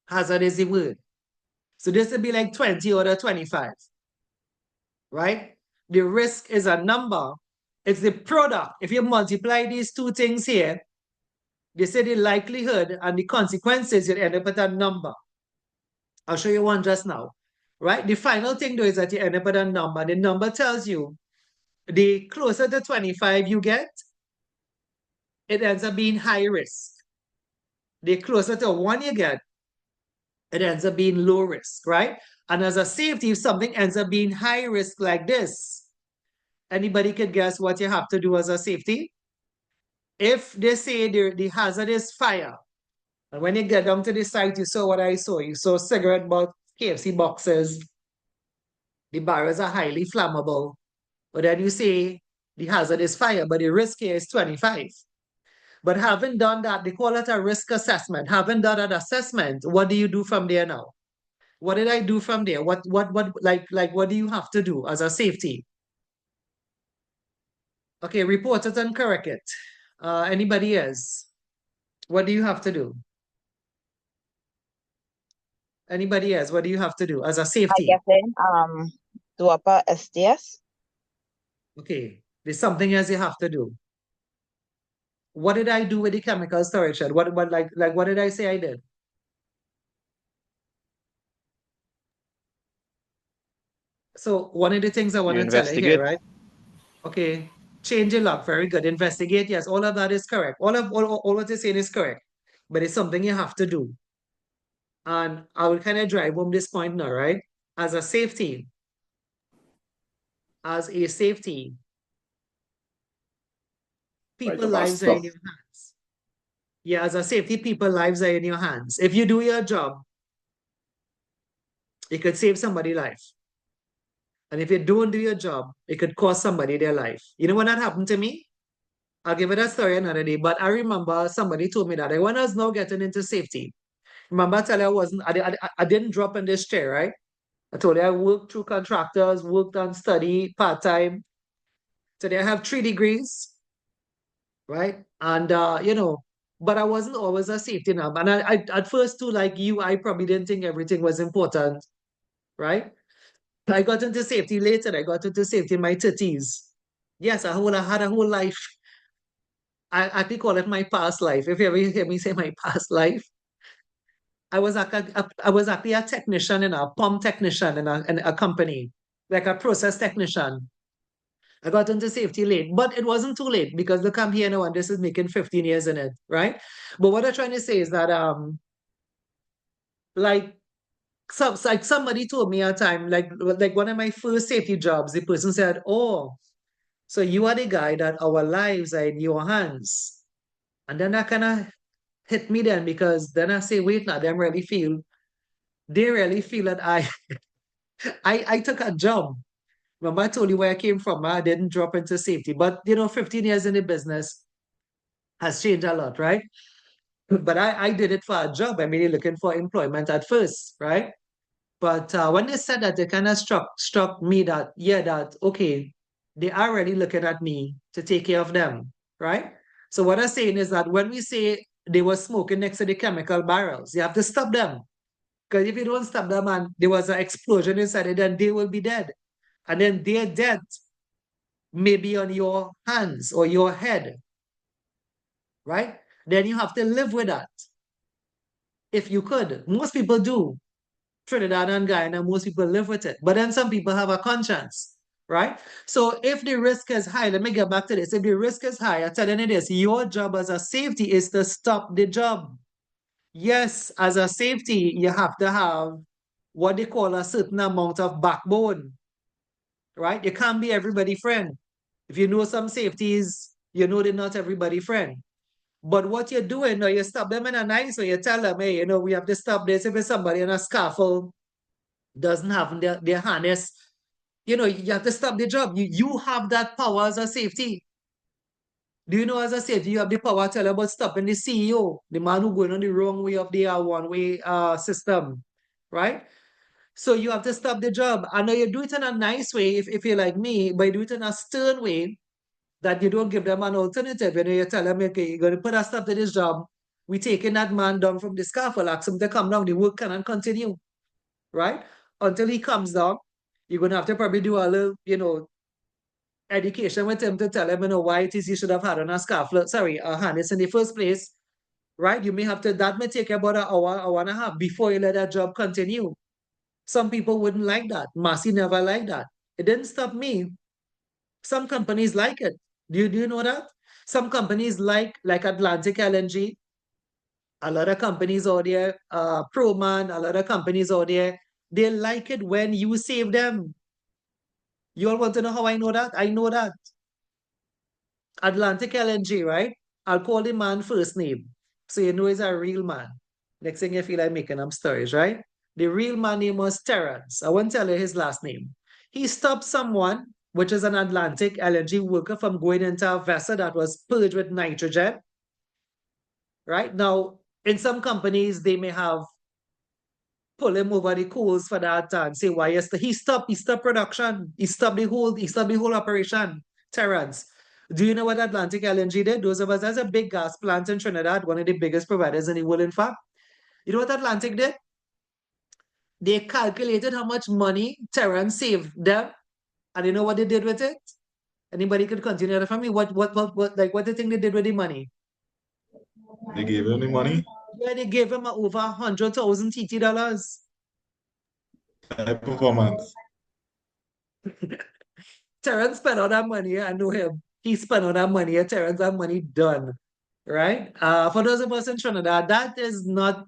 Hazard is the word. So this would be like 20 or 25. Right? The risk is a number. It's the product. If you multiply these two things here, they say the likelihood and the consequences, you end up with a number. I'll show you one just now. Right? The final thing though is that you end up with a number. The number tells you the closer to 25 you get, it ends up being high risk. The closer to 1 you get, it ends up being low risk, right? And as a safety, if something ends up being high risk like this, anybody can guess what you have to do as a safety? If they say the hazard is fire, and when you get down to the site, you saw what I saw. You saw cigarette box, KFC boxes. The barrels are highly flammable. But then you say the hazard is fire, but the risk here is 25. But having done that, they call it a risk assessment. Having done that assessment, what do you do from there now? What did I do from there? What do you have to do as a safety? Okay, report it and correct it. Anybody else? What do you have to do? Anybody else? What do you have to do as a I safety? guess do up a STS. Okay, there's something else you have to do. What did I do with the chemical storage shed? What what did I say I did? So one of the things I want You to tell you here, investigate. right? Okay, change your luck. Very good. Investigate. Yes, all of that is correct. All what you're saying is correct. But it's something you have to do. And I will kind of drive home this point now, right? As a safety, people lives are in your hands. Yeah, as a safety, people lives are in your hands. If you do your job, it could save somebody's life. And if you don't do your job, it could cost somebody their life. You know when that happened to me? I'll give it a story another day, but I remember somebody told me that when I was now getting into safety, remember I tell you I didn't drop in this chair, right? I told you I worked through contractors, worked on study part-time. Today I have 3 degrees, right? And but I wasn't always a safety now. And I at first too, like you, I probably didn't think everything was important, right? I got into safety later. I got into safety in my 30s. Yes, I had a whole life. I actually call it my past life. If you ever hear me say my past life, I was actually a technician in a pump technician in a company, like a process technician. I got into safety late, but it wasn't too late because look, I'm here now and this is making 15 years in it, right? But what I'm trying to say is that like like somebody told me a time, like one of my first safety jobs, the person said, "Oh, so you are the guy that our lives are in your hands." And then that kind of hit me then because then I say, wait now, they really feel that I took a job. Remember, I told you where I came from. I didn't drop into safety, but 15 years in the business has changed a lot, right? But I did it for a job. I'm really looking for employment at first, right? But when they said that, it kind of struck me that that okay, they are really looking at me to take care of them, right? So what I'm saying is that when we say they were smoking next to the chemical barrels, you have to stop them. Because if you don't stop them and there was an explosion inside it, then they will be dead. And then their death may be on your hands or your head, right? Then you have to live with that. If you could. Most people do. Trinidad and Guyana, most people live with it. But then some people have a conscience, right? So if the risk is high, let me get back to this. If the risk is high, I'm telling you this, your job as a safety is to stop the job. Yes, as a safety, you have to have what they call a certain amount of backbone, right? You can't be everybody friend. If you know some safeties, you know they're not everybody friend. But what you're doing, you stop them in a nice way. You tell them, hey, we have to stop this. If it's somebody in a scaffold doesn't have their harness, you have to stop the job. You have that power as a safety. Do you know as a safety, you have the power to tell about stopping the CEO, the man who going on the wrong way of the one-way system, right? So you have to stop the job. I know you do it in a nice way if you're like me, but you do it in a stern way that you don't give them an alternative. You tell them, okay, you're going to put a stop to this job. We're taking that man down from the scaffold, ask him to come down. The work cannot continue, right? Until he comes down, you're going to have to probably do a little, education with him to tell him, why it is he should have had on a scaffold, a harness in the first place, right? You may have to, that may take about an hour and a half before you let that job continue. Some people wouldn't like that. Massey never liked that. It didn't stop me. Some companies like it. Do you know that? Some companies like Atlantic LNG, a lot of companies out there, Proman, a lot of companies out there, they like it when you save them. You all want to know how I know that? I know that. Atlantic LNG, right? I'll call the man first name. So you know he's a real man. Next thing you feel like making up stories, right? The real man name was Terrence. I won't tell you his last name. He stopped someone, which is an Atlantic LNG worker, from going into a vessel that was purged with nitrogen. right? Now, in some companies, they may have pull him over the coals for that and say, why yes, he stopped production, he stopped the whole operation. Terrence, do you know what Atlantic LNG did? Those of us, that's a big gas plant in Trinidad, one of the biggest providers in the world, in fact. You know what Atlantic did? They calculated how much money Terrence saved them, and you know what they did with it? Anybody could continue that for me? What do you think they did with the money? They gave him the money. Yeah, they gave him over 100,000 TT dollars. High performance. Terrence spent all that money. I know him. He spent all that money. Terrence, that money done. Right? For those of us in Trinidad, that is not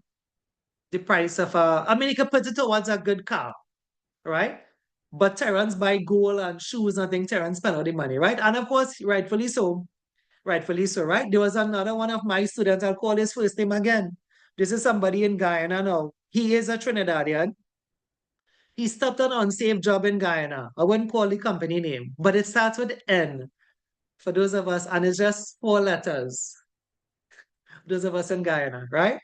the price of a, I mean, you can put it towards a good car, right? But Terrence buy gold and shoes, and I think Terrence spent all the money, right? And of course, rightfully so. Rightfully so, right? There was another one of my students, I'll call his first name again. This is somebody in Guyana now. He is a Trinidadian. He stopped an unsafe job in Guyana. I wouldn't call the company name, but it starts with N for those of us, and it's just 4 letters. Those of us in Guyana, right?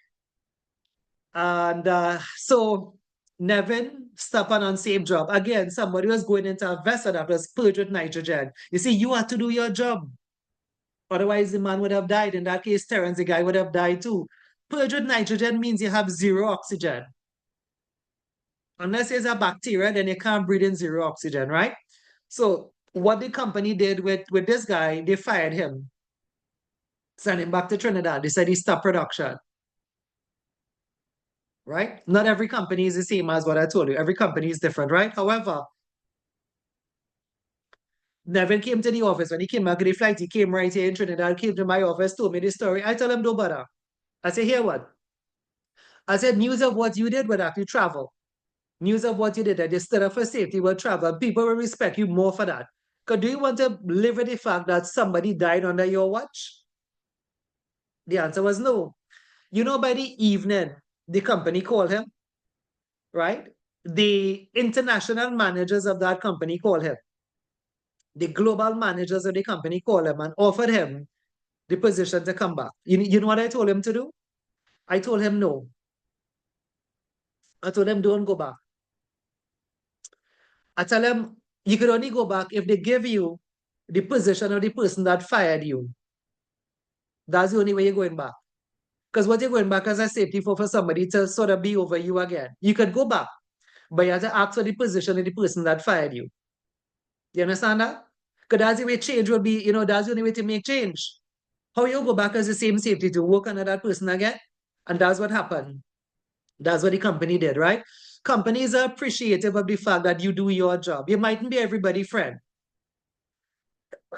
And so Nevin stopped an unsafe job. Again, somebody was going into a vessel that was purged with nitrogen. You see, you had to do your job. Otherwise, the man would have died. In that case, Terrence, the guy would have died too. Purged with nitrogen means you have zero oxygen. Unless there's a bacteria, then you can't breathe in zero oxygen, right? So what the company did with this guy, they fired him, sent him back to Trinidad. They said he stopped production, right? Not every company is the same as what I told you. Every company is different, right? However, Nevin came to the office. When he came back to the flight, he came right here in Trinidad, came to my office, told me the story. I tell him, no bother. I say, here what? I said, news of what you did would actually travel. News of what you did that you stood up for safety will travel. People will respect you more for that. Because do you want to live with the fact that somebody died under your watch? The answer was no. You know, by the evening, the company called him, right? The international managers of that company called him. The global managers of the company called him and offered him the position to come back. You know what I told him to do? I told him no. I told him don't go back. I tell him you could only go back if they give you the position of the person that fired you. That's the only way you're going back. Because what you're going back as a safety for somebody to sort of be over you again. You could go back, but you have to ask for the position of the person that fired you. You understand that? Because that's the way change will be, that's the only way to make change. How you go back as the same safety to work under that person again? And that's what happened. That's what the company did, right? Companies are appreciative of the fact that you do your job. You mightn't be everybody's friend.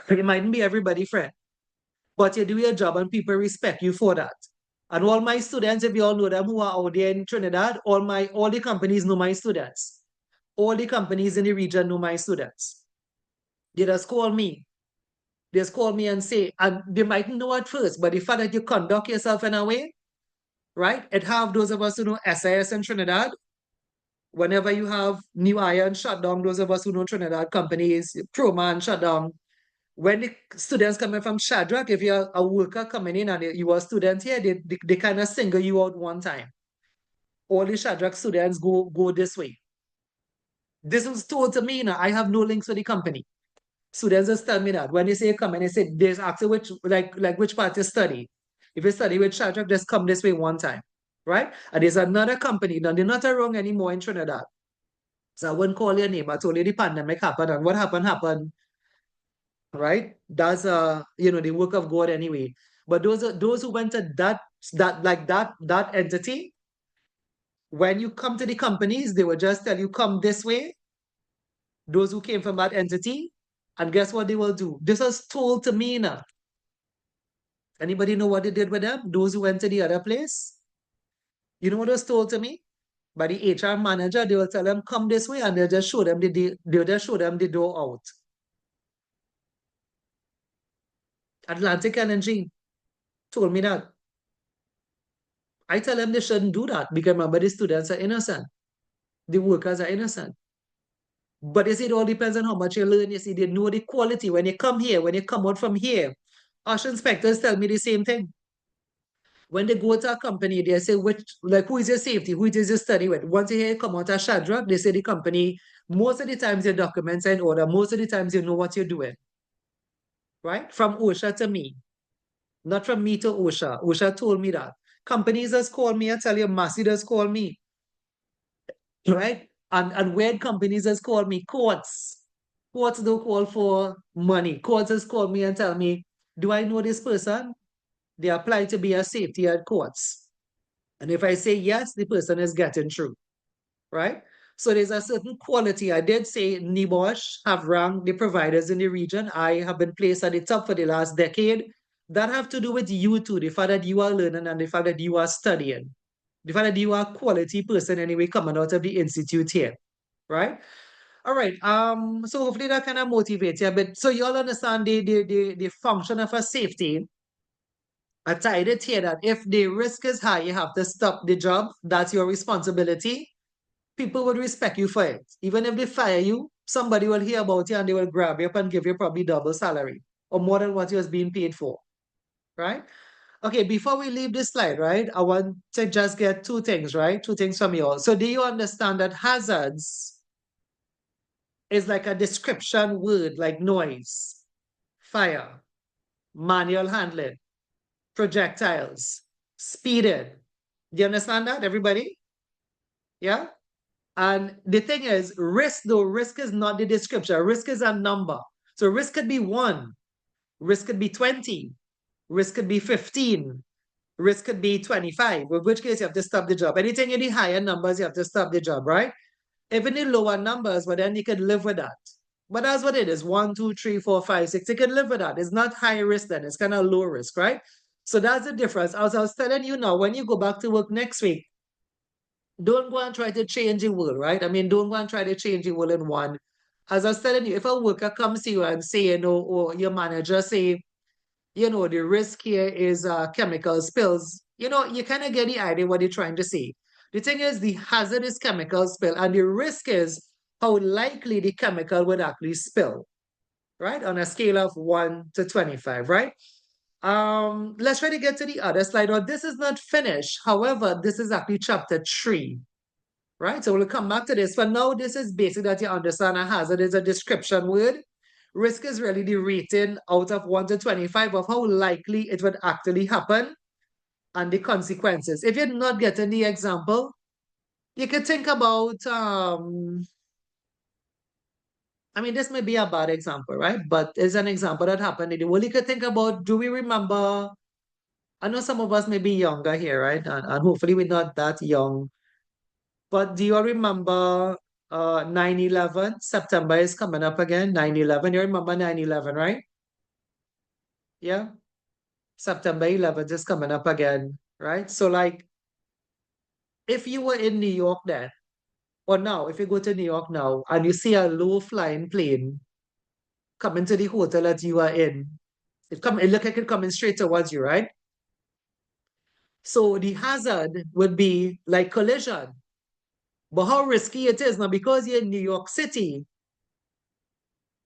You mightn't be everybody's friend. But you do your job and people respect you for that. And all my students, if you all know them who are out there in Trinidad, all the companies know my students. All the companies in the region know my students. They just call me. They just call me and say, and they mightn't know at first, but the fact that you conduct yourself in a way, right? It have those of us who know SIS in Trinidad. Whenever you have New Iron shut down, those of us who know Trinidad companies, Proman shut down. When the students coming from Shadrach, if you're a worker coming in and you are a student here, they kind of single you out one time. All the Shadrach students go this way. This was told to me now. I have no links with the company. Students just tell me that. When they say come and they say, there's actually which part you study. If you study with Shadrach, just come this way one time. Right? And there's another company. Now, they're not around anymore in Trinidad. So I wouldn't call your name. I told you the pandemic happened, and what happened, right? That's the work of God anyway. But those who went to that entity, when you come to the companies, they will just tell you, come this way. Those who came from that entity, and guess what they will do? This was told to me now. Anybody know what they did with them? Those who went to the other place? You know what was told to me? By the HR manager, they will tell them, come this way, and they'll just show them the door out. Atlantic Energy told me that. I tell them they shouldn't do that because remember, the students are innocent. The workers are innocent. But you see, it all depends on how much you learn. You see, they know the quality. When you come here, when you come out from here, OSH inspectors tell me the same thing. when they go to a company, they say who is your safety, who is your study with. Once you hear it come out of Shadrach, they say the company, most of the times your documents are in order, most of the times you know what you're doing. Right? From OSHA to me. Not from me to OSHA. OSHA told me that. Companies just call me, I tell you, Massey just call me. Right? And weird companies just call me. Courts. Courts don't call for money. Courts just call me and tell me, do I know this person? They apply to be a safety at courts. And if I say yes, the person is getting through. Right? So there's a certain quality. I did say NEBOSH have ranked the providers in the region. I have been placed at the top for the last decade. That have to do with you too, the fact that you are learning and the fact that you are studying. The fact that you are a quality person anyway coming out of the institute here, right? All right. So hopefully that kind of motivates you a bit. So you all understand the function of a safety. I tied it here that if the risk is high, you have to stop the job. That's your responsibility. People would respect you for it. Even if they fire you, somebody will hear about you and they will grab you up and give you probably double salary or more than what you was being paid for, right? Okay, before we leave this slide, right, I want to just get two things, right? Two things from you all. So do you understand that hazards is like a description word like noise, fire, manual handling, projectiles, speeding? Do you understand that, everybody? Yeah? And the thing is, risk though, risk is not the description. Risk is a number. So risk could be 1, risk could be 20, risk could be 15, risk could be 25, in which case you have to stop the job. Anything in the higher numbers, you have to stop the job, right? Even in lower numbers, but then you can live with that. But that's what it is. 1, 2, 3, 4, 5, 6. You can live with that. It's not high risk then. It's kind of low risk, right? So that's the difference. As I was telling you now, when you go back to work next week, don't go and try to change the world, right? I mean, don't go and try to change the world in one. As I was telling you, if a worker comes to you and say, or your manager say, the risk here is chemical spills, you kind of get the idea what they're trying to say. The thing is, the hazard is chemical spill, and the risk is how likely the chemical would actually spill, right? On a scale of 1 to 25, right? Let's try to get to the other slide. Now, this is not finished. However, this is actually chapter 3. Right? So we'll come back to this. For now, this is basic that you understand a hazard is a description word. Risk is really the rating out of 1 to 25 of how likely it would actually happen and the consequences. If you're not getting the example, you can think about, I mean, this may be a bad example, right? But it's an example that happened in the world. You could think about, do we remember, I know some of us may be younger here, right? And hopefully we're not that young. But do you all remember 9/11? September is coming up again, 9/11. You remember 9/11, right? Yeah? September 11th is coming up again, right? So like, if you were in New York then, or now, if you go to New York now and you see a low-flying plane coming to the hotel that you are in, it look like it coming straight towards you, right? So the hazard would be like collision. But how risky it is now, because you're in New York City,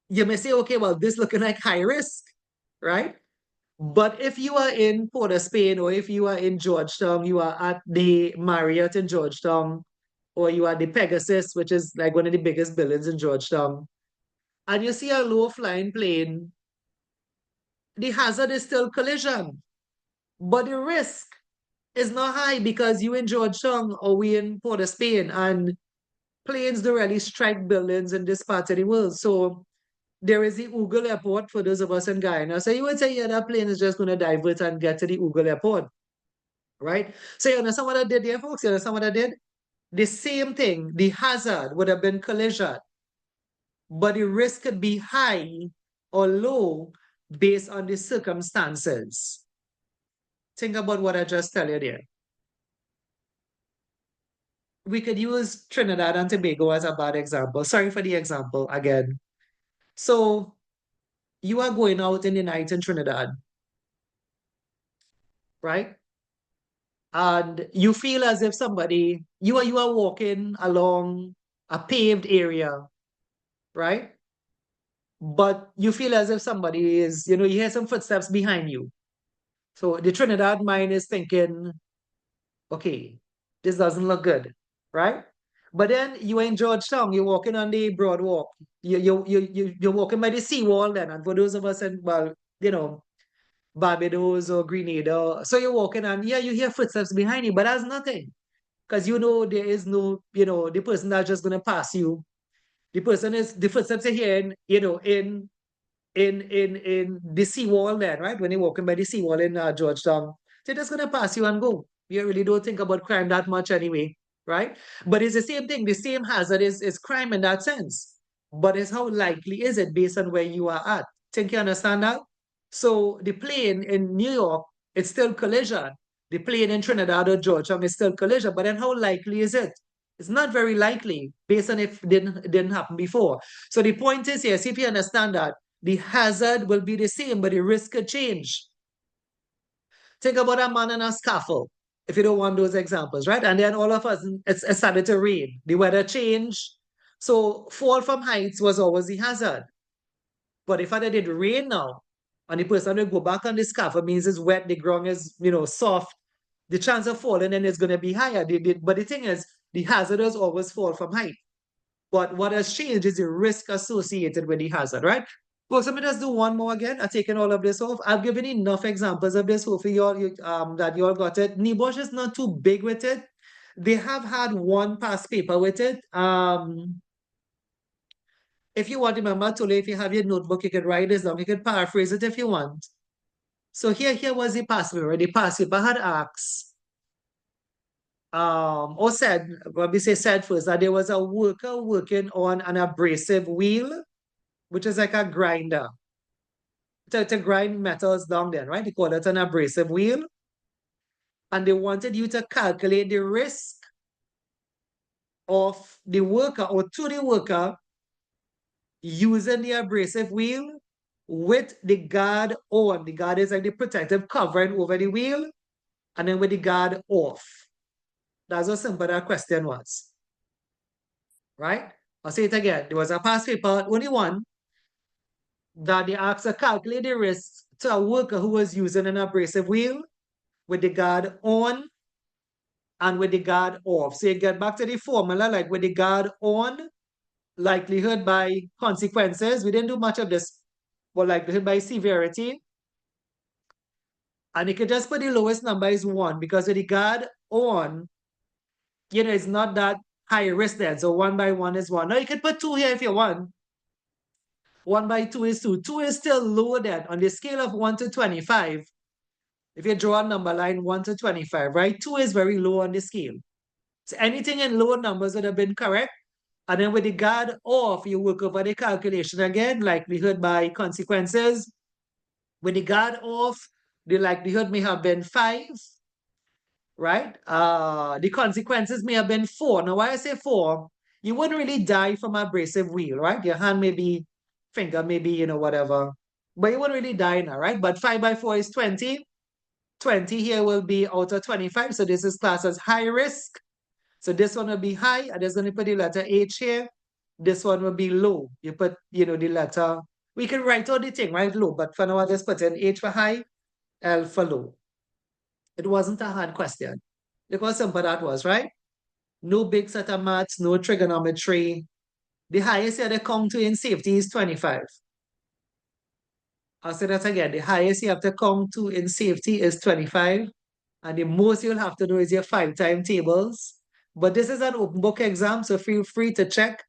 you may say, okay, well, this looking like high risk, right? But if you are in Port of Spain, or if you are in Georgetown, you are at the Marriott in Georgetown, or you are at the Pegasus, which is like one of the biggest buildings in Georgetown, and you see a low-flying plane, the hazard is still collision. But the risk is not high because you in Georgetown or we in Port of Spain, and planes don't really strike buildings in this part of the world. So there is the Ugal Airport for those of us in Guyana. So you would say, yeah, that plane is just going to divert and get to the Ugal Airport, right? So you understand what I did there, folks? You understand what I did? The same thing, the hazard would have been collision, but the risk could be high or low based on the circumstances. Think about what I just tell you there. We could use Trinidad and Tobago as a bad example. Sorry for the example again. So you are going out in the night in Trinidad, right? And you feel as if you are walking along a paved area, right? But you feel as if somebody is, you hear some footsteps behind you. So the Trinidad mind is thinking, okay, this doesn't look good, right? But then you in Georgetown, you're walking on the Broadwalk. You're walking by the seawall then. And for those of us in, well, you know, Barbados or Grenada, so you're walking and yeah, you hear footsteps behind you, but that's nothing. Because you know there is no, the person that's just gonna pass you. The footsteps are here in the seawall then, right? When you're walking by the seawall in Georgetown, they're just gonna pass you and go. You really don't think about crime that much anyway, right? But it's the same thing. The same hazard is crime in that sense. But it's how likely is it based on where you are at? Think you understand that? So the plane in New York, it's still collision. The plane in Trinidad or Georgetown is still collision. But then how likely is it? It's not very likely based on if it didn't happen before. So the point is here, see if you understand that the hazard will be the same, but the risk could change. Think about a man on a scaffold, if you don't want those examples, right? And then all of us, it started to rain. The weather changed. So fall from heights was always the hazard. But if it did rain now, and the person will go back on the scaffold, means it's wet, the ground is, soft, the chance of falling then is going to be higher. But the thing is, the hazard is always fall from height. But what has changed is the risk associated with the hazard, right? Folks, let me just do one more again. I've taken all of this off. I've given enough examples of this. Hopefully, that you all got it. NEBOSH is not too big with it. They have had one past paper with it. If you want, remember, Tolu, if you have your notebook, you can write this down. You can paraphrase it if you want. So here was the past paper. The past paper had asked, or said, let me say said first, that there was a worker working on an abrasive wheel, which is like a grinder. To grind metals down there, right? They call it an abrasive wheel. And they wanted you to calculate the risk of the worker or to the worker using the abrasive wheel with the guard on. The guard is like the protective covering over the wheel, and then with the guard off. That's how simple that question was. Right? I'll say it again. There was a past paper, only one, that they asked to calculate the risk to a worker who was using an abrasive wheel with the guard on and with the guard off. So you get back to the formula, like with the guard on, likelihood by consequences. We didn't do much of this, but likelihood by severity. And you could just put the lowest number is 1, because with the guard on, it's not that high risk then. So 1 by 1 is 1. Now you could put 2 here if you want. 1 by 2 is 2. 2 is still low then. On the scale of 1 to 25, if you draw a number line 1 to 25, right? 2 is very low on the scale. So anything in low numbers would have been correct. And then with the guard off, you work over the calculation again, likelihood by consequences. With the guard off, the likelihood may have been 5, right? The consequences may have been 4. Now, why I say 4, you wouldn't really die from abrasive wheel, right? Your hand may be, finger maybe, whatever. But you wouldn't really die now, right? But 5 by 4 is 20. 20 here will be out of 25. So this is classed as high risk. So this one will be high. I'm just going to put the letter H here. This one will be low. You put, the letter. We can write out the thing, right? Low. But for now, I just put in H for high, L for low. It wasn't a hard question. Look how simple that was, right? No big set of maths, no trigonometry. The highest you have to come to in safety is 25. I'll say that again. The highest you have to come to in safety is 25. And the most you'll have to do is your 5 timetables. But this is an open book exam, so feel free to check.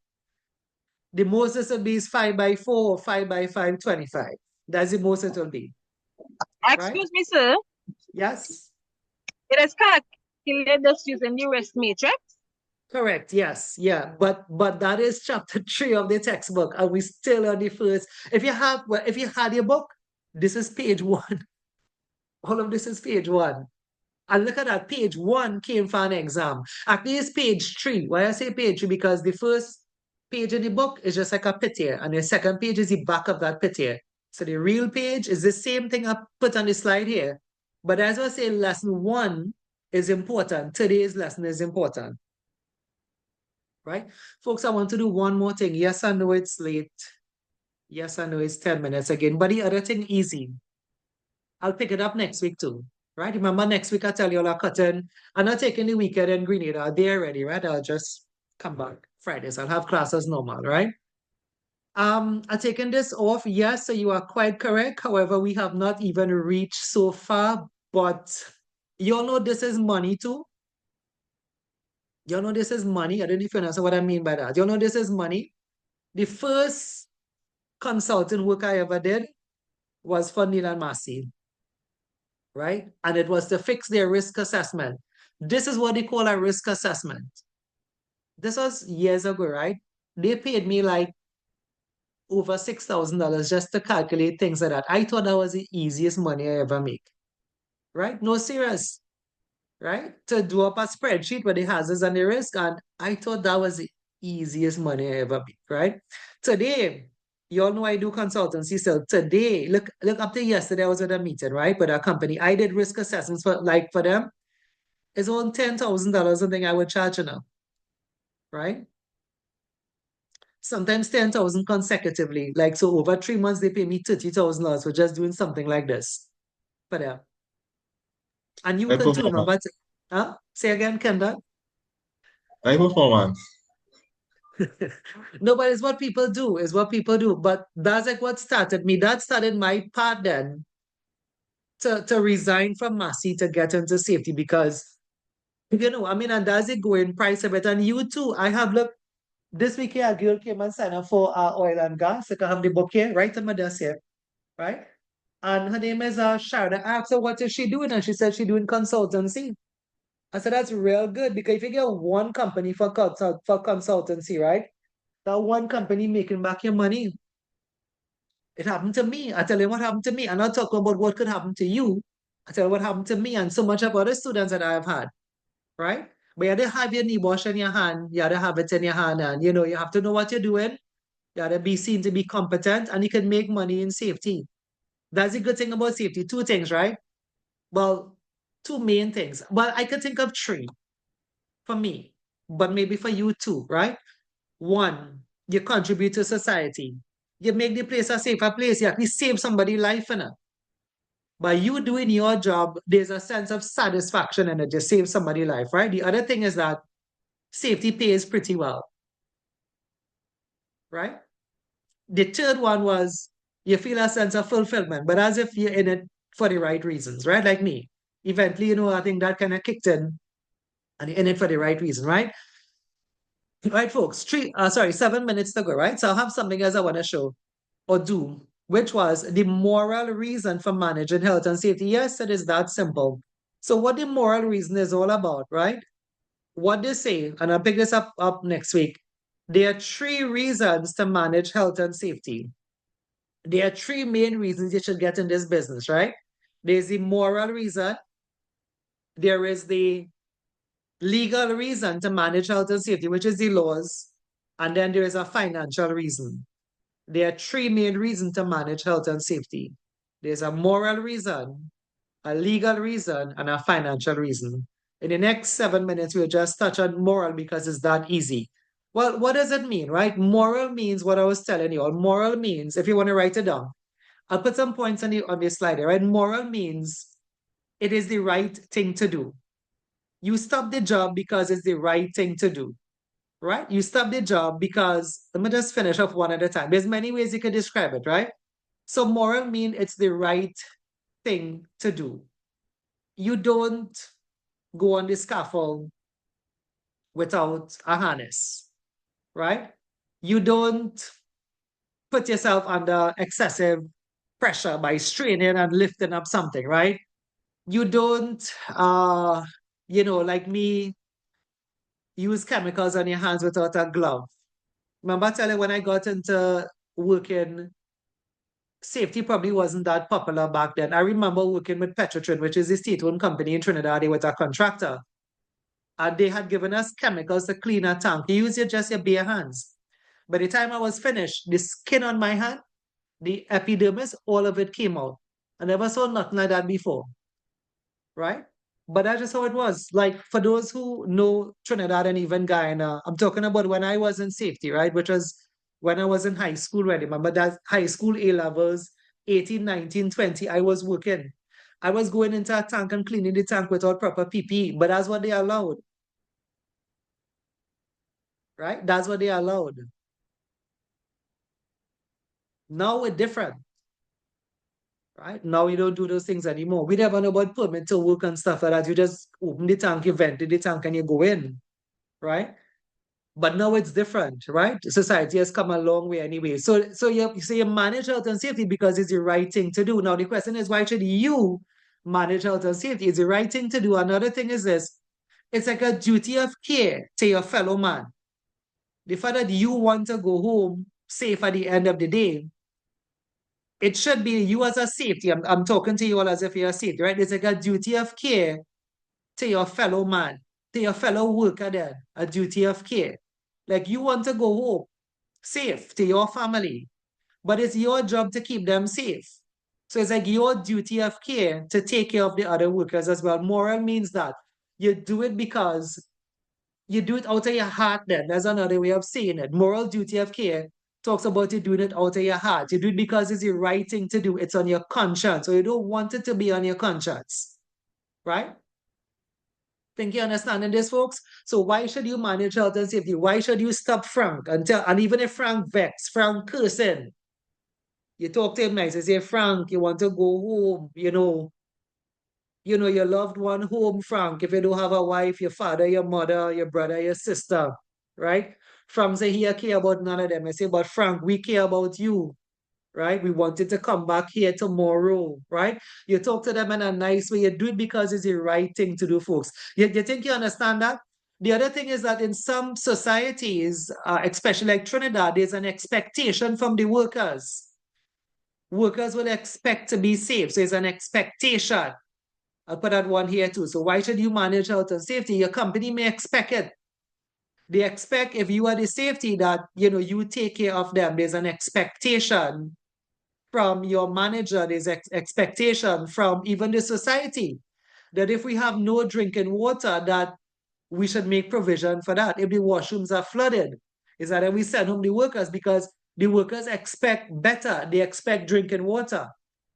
The most this will be is 5 by 4 or 5 by 5, 25. That's the most it will be. Excuse me, sir. Yes? It is calculated just using the risk matrix. Correct, yes, yeah. But that is chapter 3 of the textbook, and we still on the first. If you had your book, this is page 1. All of this is page 1. And look at that, page 1 came for an exam. Actually, it's page 3. Why I say page 3? Because the first page in the book is just like a picture, and the second page is the back of that picture. So the real page is the same thing I put on the slide here. But as I say, lesson 1 is important. Today's lesson is important. Right? Folks, I want to do one more thing. Yes, I know it's late. Yes, I know it's 10 minutes again. But the other thing, easy. I'll pick it up next week too, right? Remember next week I tell you all I'm cutting. I'm not taking the weekend in Grenada. They're ready, right? I'll just come back Fridays. I'll have classes normal, right? I'm taking this off. Yes, so you are quite correct. However, we have not even reached so far, but you all know this is money too. You all know this is money. I don't know if you understand what I mean by that. You all know this is money. The first consulting work I ever did was for Neil and Massey, right? And it was to fix their risk assessment. This is what they call a risk assessment. This was years ago, right? They paid me like over $6,000 just to calculate things like that. I thought that was the easiest money I ever make, right? No, serious, right? To do up a spreadsheet with the hazards and the risk. And I thought that was the easiest money I ever made, right? Today, you all know I do consultancy. So today, look up to yesterday, I was at a meeting, right? With a company. I did risk assessments for them. It's on $10,000 something I would charge now, right? Sometimes 10,000 consecutively. Like, so over 3 months, they pay me $30,000 for just doing something like this. But yeah. And you High could too, performance. remember? Huh? Say again, Kendall. High performance. No, but it's what people do, is what people do. But that's like what started me. That started my path then to resign from Massey to get into safety because, I mean, and that's it going price of it. And you too, I have looked, this week here, a girl came and signed up for oil and gas. I have the book here, right on my desk here, right? And her name is Sharda. I asked her, what is she doing? And she said she's doing consultancy. I said, that's real good because if you get one company for consultancy, right? That one company making back your money. It happened to me. I tell you what happened to me. I'm not talking about what could happen to you. I tell you what happened to me and so much of other students that I've had, right? But you have to have your NEBOSH in your hand. You have to have it in your hand. And, you have to know what you're doing. You have to be seen to be competent and you can make money in safety. That's the good thing about safety. Two things, right? Well, two main things. Well, I could think of three for me, but maybe for you too, right? One, you contribute to society. You make the place a safer place. You actually save somebody's life in it. By you doing your job, there's a sense of satisfaction in it. You save somebody's life, right? The other thing is that safety pays pretty well, right? The third one was you feel a sense of fulfillment, but as if you're in it for the right reasons, right? Like me. Eventually, I think that kind of kicked in and you're in it for the right reason, right? Right, folks, 7 minutes to go, right? So I'll have something else I want to show or do, which was the moral reason for managing health and safety. Yes, it is that simple. So what the moral reason is all about, right? What they say, and I'll pick this up next week. There are three reasons to manage health and safety. There are three main reasons you should get in this business, right? There's the moral reason. There is the legal reason to manage health and safety, which is the laws. And then there is a financial reason. There are three main reasons to manage health and safety. There's a moral reason, a legal reason, and a financial reason. In the next 7 minutes, we'll just touch on moral because it's that easy. Well, what does it mean, right? Moral means what I was telling you all. Moral means, if you want to write it down, I'll put some points on the slide here, right? Moral means it is the right thing to do. You stop the job because it's the right thing to do, right? You stop the job because, let me just finish off one at a time. There's many ways you could describe it, right? So moral mean it's the right thing to do. You don't go on the scaffold without a harness, right? You don't put yourself under excessive pressure by straining and lifting up something, right? You don't, like me, use chemicals on your hands without a glove. Remember telling when I got into working, safety probably wasn't that popular back then. I remember working with Petrotrin, which is a state-owned company in Trinidad. They were a contractor. And they had given us chemicals to clean a tank. You use just your bare hands. By the time I was finished, the skin on my hand, the epidermis, all of it came out. I never saw nothing like that before, right? But that's just how it was. Like for those who know Trinidad and even Guyana, I'm talking about when I was in safety, right? Which was when I was in high school, right? Remember that high school A levels, 18, 19, 20, I was working. I was going into a tank and cleaning the tank without proper PPE, but that's what they allowed. Right? That's what they allowed. Now we're different. Right? Now we don't do those things anymore. We never know about permit to work and stuff like that. You just open the tank, you vent the tank, and you go in. Right? But now it's different, right? Society has come a long way anyway. So you manage health and safety because it's the right thing to do. Now the question is, why should you manage health and safety? It's the right thing to do. Another thing is this: it's like a duty of care to your fellow man. The fact that you want to go home safe at the end of the day, it should be you as a safety. I'm talking to you all as if you're a safety, right? It's like a duty of care to your fellow man, to your fellow worker then, a duty of care. Like you want to go home safe to your family, but it's your job to keep them safe. So it's like your duty of care to take care of the other workers as well. Moral means that you do it because you do it out of your heart then. That's another way of saying it. Moral duty of care talks about you doing it out of your heart. You do it because it's the right thing to do. It's on your conscience. So you don't want it to be on your conscience. Right? Think you understanding this, folks? So why should you manage health and safety? Why should you stop Frank and even if Frank vex, Frank cursing, you talk to him nice, you say, Frank, you want to go home, your loved one home, Frank. If you don't have a wife, your father, your mother, your brother, your sister, right? Frank say he care about none of them. I say, but Frank, we care about you, right? We wanted to come back here tomorrow, right? You talk to them in a nice way. You do it because it's the right thing to do, folks. You think you understand that? The other thing is that in some societies, especially like Trinidad, there's an expectation from the workers. Workers will expect to be safe. So it's an expectation. I'll put that one here too. So why should you manage health and safety? Your company may expect it. They expect if you are the safety that, you take care of them. There's an expectation from your manager. There's expectation from even the society that if we have no drinking water, that we should make provision for that. If the washrooms are flooded, is that we send home the workers because the workers expect better. They expect drinking water.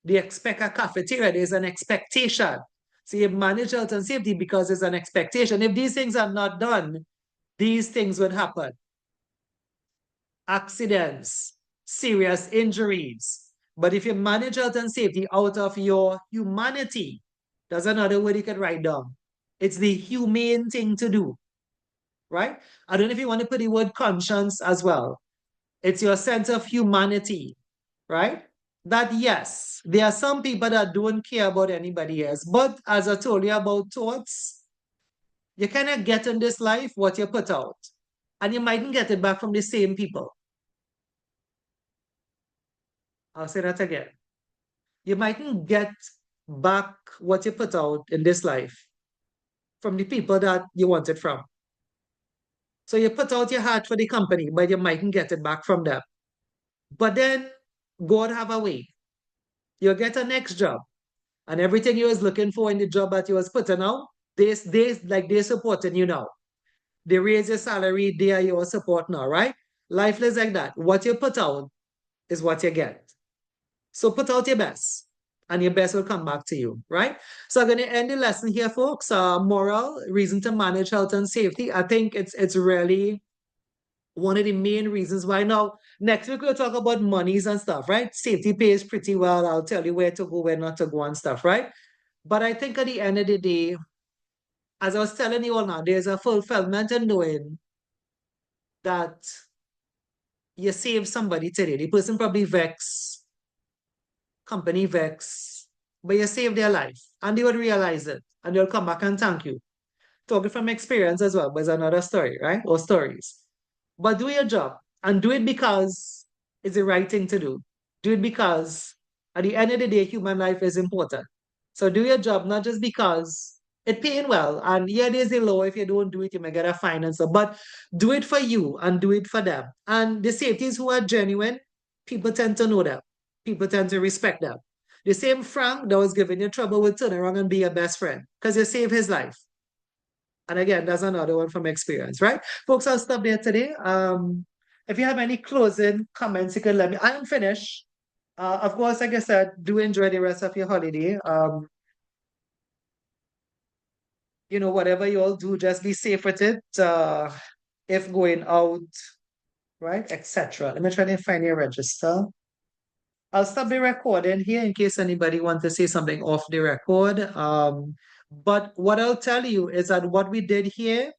They expect a cafeteria. There's an expectation. So you manage health and safety because there's an expectation. If these things are not done, these things would happen. Accidents, serious injuries. But if you manage health and safety out of your humanity, that's another word you can write down. It's the humane thing to do, right? I don't know if you want to put the word conscience as well. It's your sense of humanity, right? That yes, there are some people that don't care about anybody else. But as I told you about thoughts, you cannot get in this life what you put out. And you mightn't get it back from the same people. I'll say that again. You mightn't get back what you put out in this life from the people that you want it from. So you put out your heart for the company, but you mightn't get it back from them. But then God have a way. You'll get a next job. And everything you was looking for in the job that you was putting out, they're supporting you now. They raise your salary, they are your support now, right? Life is like that. What you put out is what you get. So put out your best, and your best will come back to you, right? So I'm going to end the lesson here, folks. Moral reason to manage health and safety. I think it's really one of the main reasons why. Now, next week we'll talk about monies and stuff, right? Safety pays pretty well. I'll tell you where to go, where not to go and stuff, right? But I think at the end of the day, as I was telling you all now, there's a fulfillment in knowing that you save somebody today. The person probably vex, company vex, but you save their life and they will realize it and they'll come back and thank you. Talking from experience as well, but it's another story, right? Or stories. But do your job and do it because it's the right thing to do. Do it because at the end of the day, human life is important. So do your job, not just because it's paying well. And yeah, there's a law. If you don't do it, you may get a fine and stuff. But do it for you and do it for them. And the safeties who are genuine, people tend to know them. People tend to respect them. The same Frank that was giving you trouble will turn around and be your best friend because you saved his life. And again, that's another one from experience, right? Folks, I'll stop there today. If you have any closing comments, you can let me. I am finished. Of course, like I said, do enjoy the rest of your holiday. whatever you all do, just be safe with it. If going out, right, etc. Let me try to find your register. I'll stop the recording here in case anybody wants to say something off the record. But what I'll tell you is that what we did here